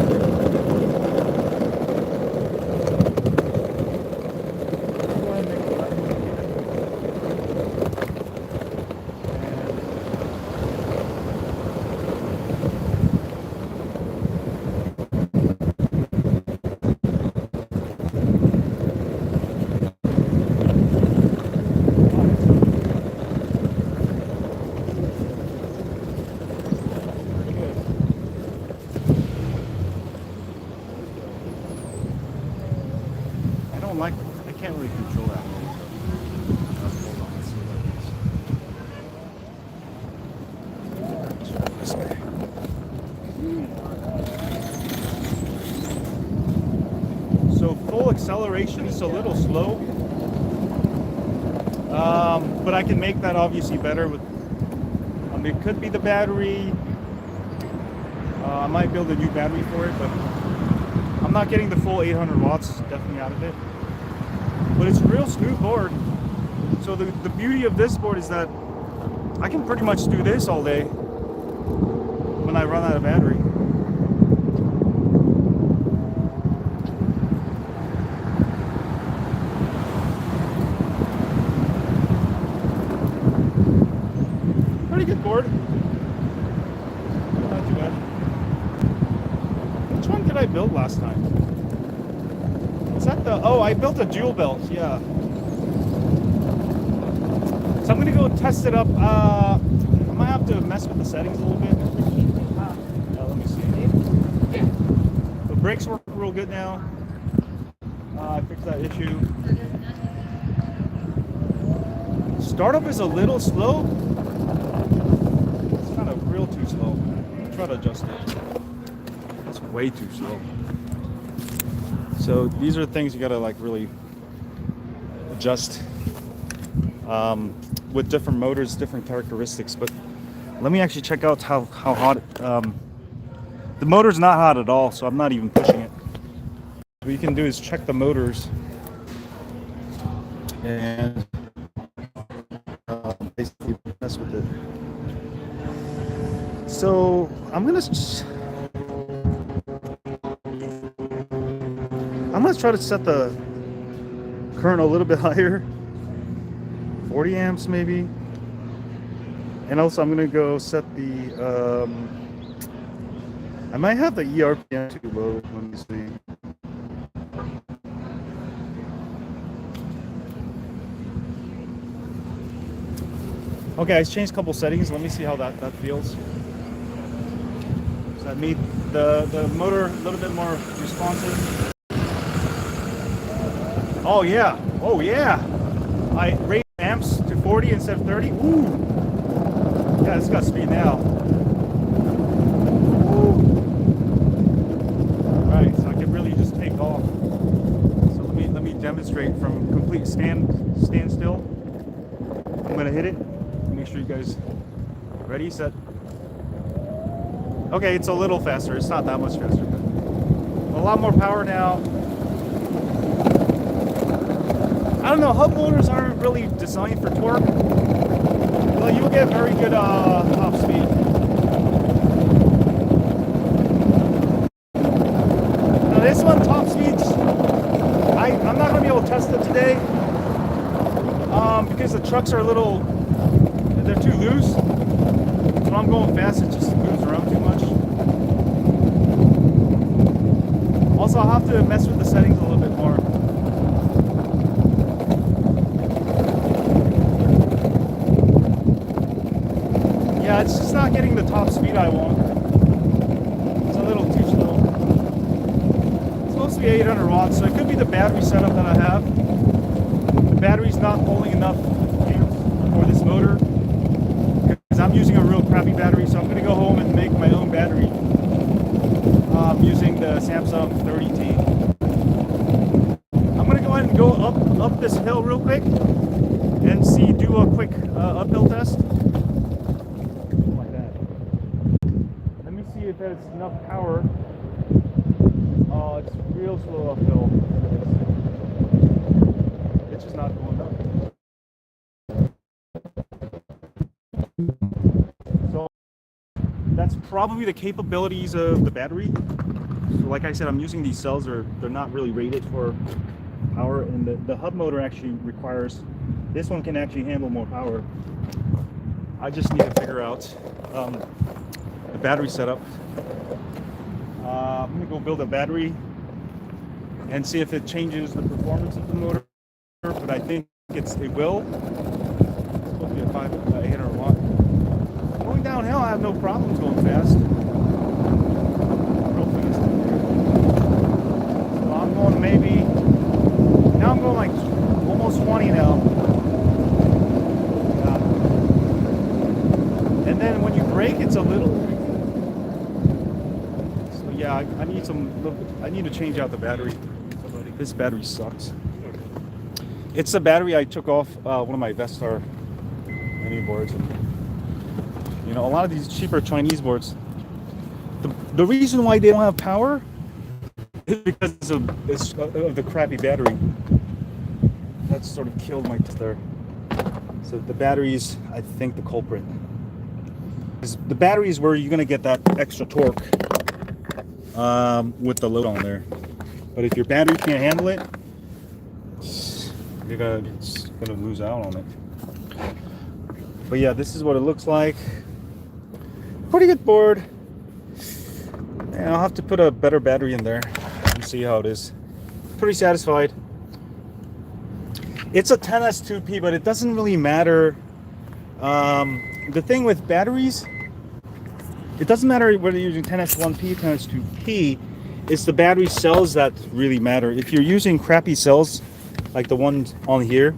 Go ahead and make it left. I can't really control that. Hold on, let's see what this way. So full acceleration is a little slow, but I can make that obviously better with. It could be the battery. I might build a new battery for it, but I'm not getting the full 800 watts definitely out of it. But it's a real smooth board. So the beauty of this board is that I can pretty much do this all day when I run out of battery. Pretty good board. Not too bad. Which one did I build last time? Is that the... Oh, I built a dual belt, yeah. So I'm gonna go test it up. I might have to mess with the settings a little bit. Let me see. The brakes work real good now. I fixed that issue. Startup is a little slow. It's kind of real too slow. I'll try to adjust it. It's way too slow. So these are things you gotta like really adjust. With different motors, different characteristics. But let me actually check out how hot the motor's not hot at all, so I'm not even pushing it. What you can do is check the motors and basically mess with it. So I'm gonna try to set the current a little bit higher. 40 amps maybe. And also I'm gonna go set the I might have the ERPM too low. Let me see. Okay, I changed a couple settings. Let me see how that feels. So that made the motor a little bit more responsive. Oh yeah, oh yeah. I raised amps to 40 instead of 30. Ooh. Yeah, it's got speed now. Ooh. Alright, so I can really just take off. So let me demonstrate from complete standstill. I'm gonna hit it. Make sure you guys ready, set. Okay, it's a little faster. It's not that much faster, but a lot more power now. I don't know, hub motors aren't really designed for torque. Well, you'll get very good top speed. Now this one, top speeds, I'm not going to be able to test it today because the trucks are a little, they're too loose. So I'm going fast, it just moves around too much. Also, I'll have to mess with the settings a little bit more. Yeah, it's just not getting the top speed I want. It's a little too slow. It's supposed to be 800 watts, so it could be the battery setup that I have. The battery's not holding enough amps for this motor because I'm using a real crappy battery, so I'm going to go home and make my own battery using the Samsung 30T. I'm going to go ahead and go up this hill real quick and do a quick uphill test. If there's enough power. Oh, it's real slow uphill. It's just not going up. So that's probably the capabilities of the battery. So like I said, I'm using these cells, they're not really rated for power, and the hub motor actually requires, this one can actually handle more power. I just need to figure out the battery setup. I'm gonna go build a battery and see if it changes the performance of the motor, but I think it will. It's supposed to be a 800 watt. Going downhill, I have no problems going fast. Real fast. So I'm going maybe, now I'm going like almost 20 now. And then when you brake, it's a little. So yeah, I need to change out the battery. This battery sucks. It's the battery I took off one of my Vestar mini boards. And, you know, a lot of these cheaper Chinese boards, the reason why they don't have power is because of the crappy battery. That sort of killed my test there. So the batteries, I think, the culprit. The battery is where you're going to get that extra torque with the load on there. But if your battery can't handle it, you're gonna lose out on it. But yeah, this is what it looks like. Pretty good board. And I'll have to put a better battery in there and see how it is. Pretty satisfied. It's a 10S2P, but it doesn't really matter. The thing with batteries, it doesn't matter whether you're using 10S1P, 10S2P. It's the battery cells that really matter. If you're using crappy cells like the ones on here,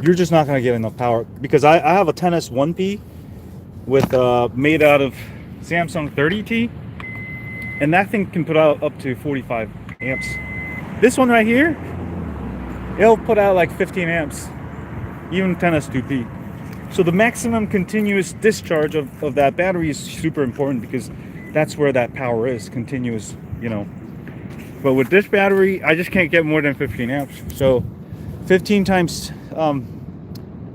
you're just not gonna get enough power. Because I have a 10S1P with made out of Samsung 30T, and that thing can put out up to 45 amps. This one right here, it'll put out like 15 amps, even 10S2P. So the maximum continuous discharge of that battery is super important, because that's where that power is, continuous, you know. But with this battery, I just can't get more than 15 amps. So 15 times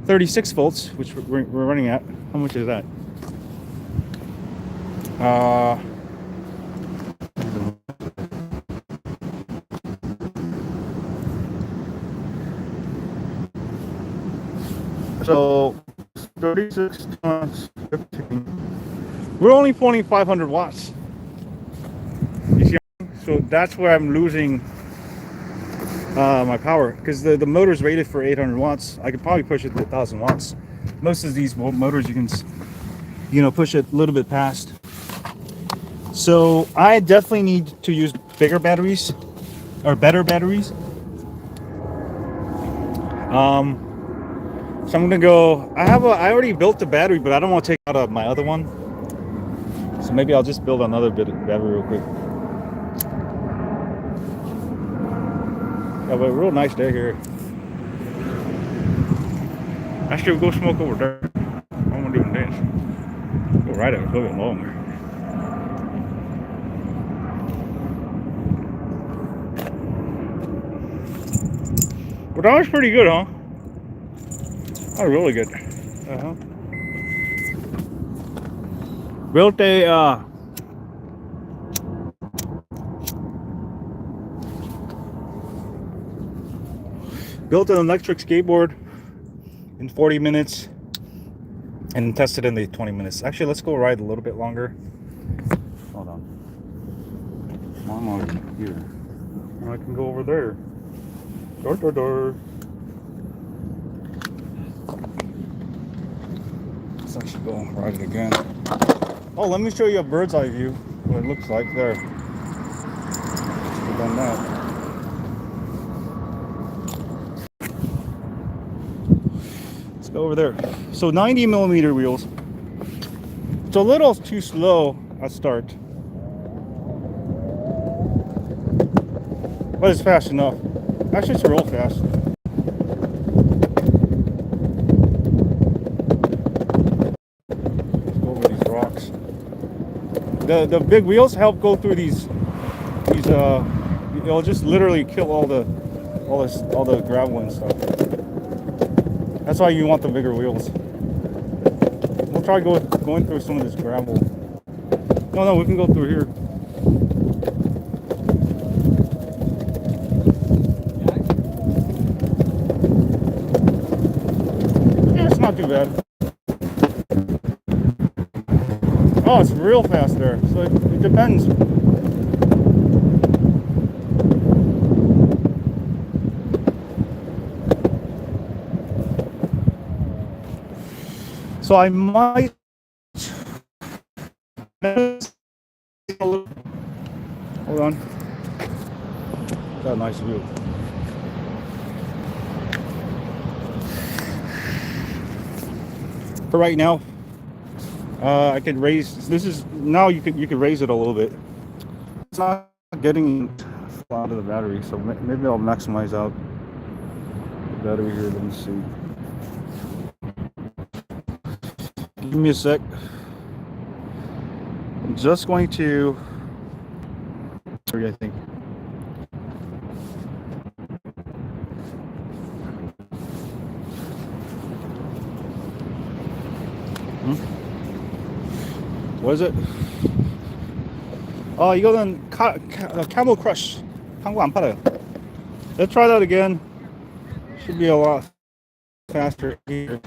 36 volts, which we're running at. How much is that? So 36 times 15. We're only pulling 500 watts. You see? So that's where I'm losing my power, because the motor's rated for 800 watts. I could probably push it to 1,000 watts. Most of these motors you can, you know, push it a little bit past. So I definitely need to use bigger batteries, or better batteries. So I'm gonna go. I already built the battery, but I don't want to take out my other one. So maybe I'll just build another battery real quick. Yeah, but real nice day here. Actually, we'll go smoke over there. I'm gonna do a dance. Go ride it a little bit longer. But that was pretty good, huh? That was really good. Built a built an electric skateboard in 40 minutes and tested in the 20 minutes. Actually, let's go ride a little bit longer. Hold on. I'm on here. And I can go over there. Door. Let's actually go and ride it again. Oh, let me show you a bird's eye view. What it looks like there. We've done that. Let's go over there. So 90 millimeter wheels. It's a little too slow at start, but it's fast enough. Actually, it's real fast. Let's go over these rocks. The big wheels help go through these. It'll just literally kill all the gravel and stuff. That's why you want the bigger wheels. We'll try going through some of this gravel. No, we can go through here. Yeah, it's not too bad. Oh, it's real fast there. So it depends. So I might hold on. Got a nice view. For right now, I can raise. This is now you can raise it a little bit. It's not getting out of the battery, so maybe I'll maximize out the battery here. Let me see. Give me a sec. I'm just going to. I think. What is it? 이거는 Camel Crush. 한국 안 팔아요. Let's try that again. Should be a lot faster here.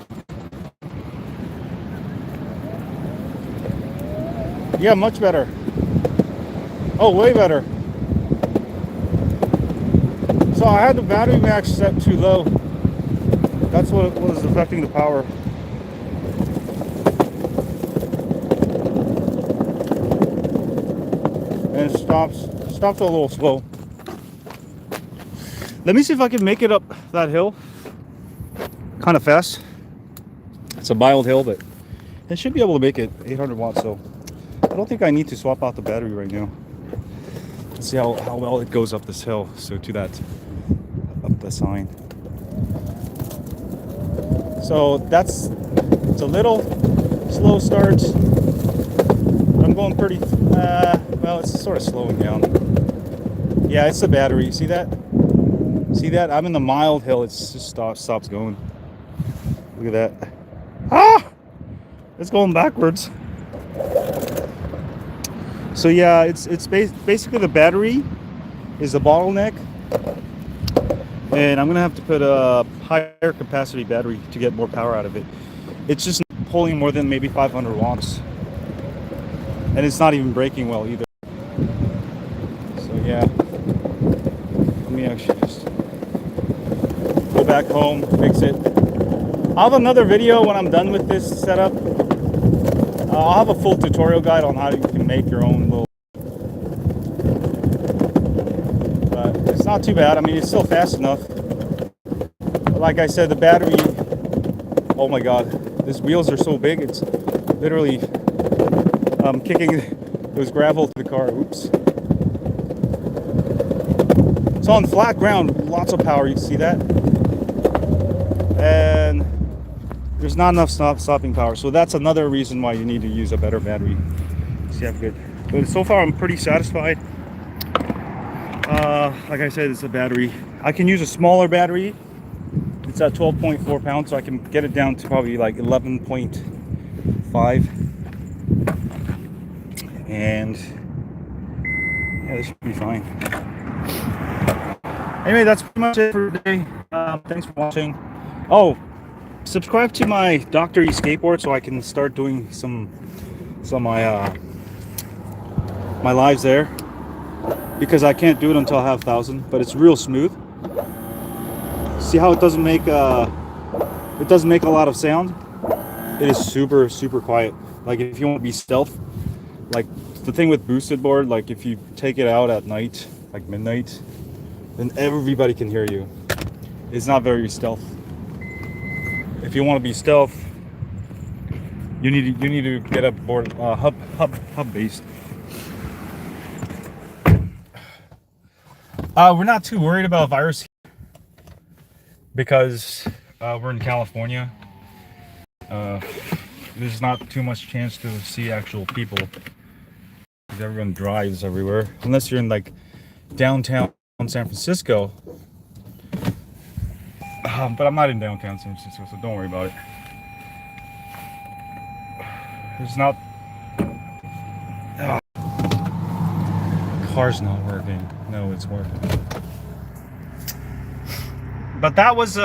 Yeah, much better. Oh, way better. So I had the battery max set too low. That's what was affecting the power. And it stops a little slow. Let me see if I can make it up that hill kind of fast. It's a mild hill, but it should be able to make it 800 watts. So I don't think I need to swap out the battery right now. Let's see how well it goes up this hill. So to that, up the sign. So it's a little slow start. I'm going pretty, well, it's sort of slowing down. Yeah, it's the battery. See that? See that? I'm in the mild hill. It just stops going. Look at that. Ah! It's going backwards. So yeah, it's basically the battery is the bottleneck. And I'm gonna have to put a higher capacity battery to get more power out of it. It's just pulling more than maybe 500 watts. And it's not even braking well either. So yeah, let me actually just go back home, fix it. I'll have another video when I'm done with this setup. I'll have a full tutorial guide on how you can make your own little, but it's not too bad. I mean, it's still fast enough. But like I said, the battery, oh my god, these wheels are so big, it's literally kicking those gravel to the car. Oops. It's on flat ground, lots of power, you see that? And there's not enough stopping power, so that's another reason why you need to use a better battery. See how good. But so far I'm pretty satisfied. Like I said, it's a battery. I can use a smaller battery. It's at 12.4 pounds, so I can get it down to probably like 11.5. And yeah, this should be fine. Anyway, that's pretty much it for today. Thanks for watching. Oh, subscribe to my Dr.E skateboard so I can start doing some of my lives there, because I can't do it until I have 1,000. But it's real smooth. See how it doesn't make a lot of sound? It is super quiet. Like if you want to be stealth, like the thing with boosted board, like if you take it out at night, like midnight, then everybody can hear you. It's not very stealth. If you want to be stealth, you need to get a board hub based. We're not too worried about virus because we're in California. There's not too much chance to see actual people because everyone drives everywhere, unless you're in like downtown San Francisco. But I'm not in downtown San Francisco, so don't worry about it. There's not. Car's not working. No, it's working. But that was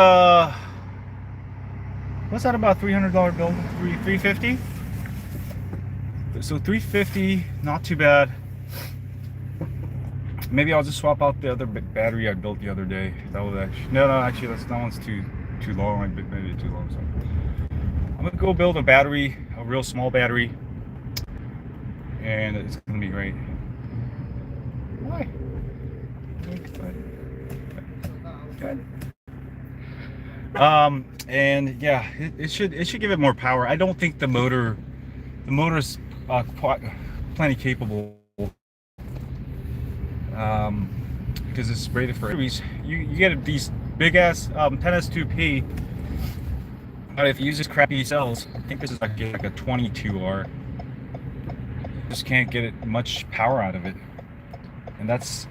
what's that, about $300 bill? $350. So $350, not too bad. Maybe I'll just swap out the other battery I built the other day. That was actually actually that one's too long. I made it too long. So I'm gonna go build a battery, a real small battery, and it's gonna be great. Why? Good. And yeah, it should give it more power. I don't think the motor's plenty capable. Because it's rated for batteries. You get these big ass 10S2P, but if you use these crappy cells, I think this is like a 22R. Just can't get it much power out of it, and that's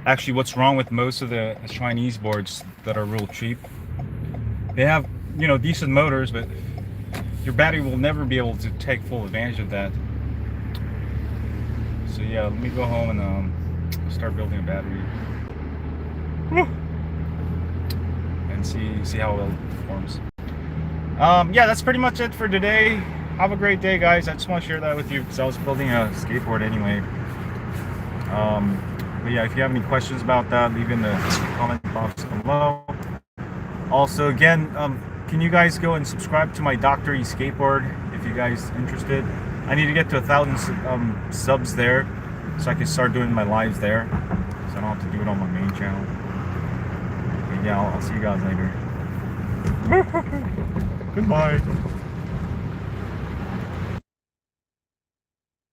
actually what's wrong with most of the Chinese boards that are real cheap. They have, you know, decent motors, but your battery will never be able to take full advantage of that. So yeah, let me go home and start building a battery. Woo! And see how well it performs. Yeah, that's pretty much it for today. Have a great day, guys. I just want to share that with you because I was building a skateboard anyway. But yeah, if you have any questions about that, leave in the comment box below. Also, again, can you guys go and subscribe to my Dr.E skateboard if you guys are interested? I need to get to 1,000 subs there so I can start doing my lives there, so I don't have to do it on my main channel. And yeah, I'll see you guys later. Goodbye.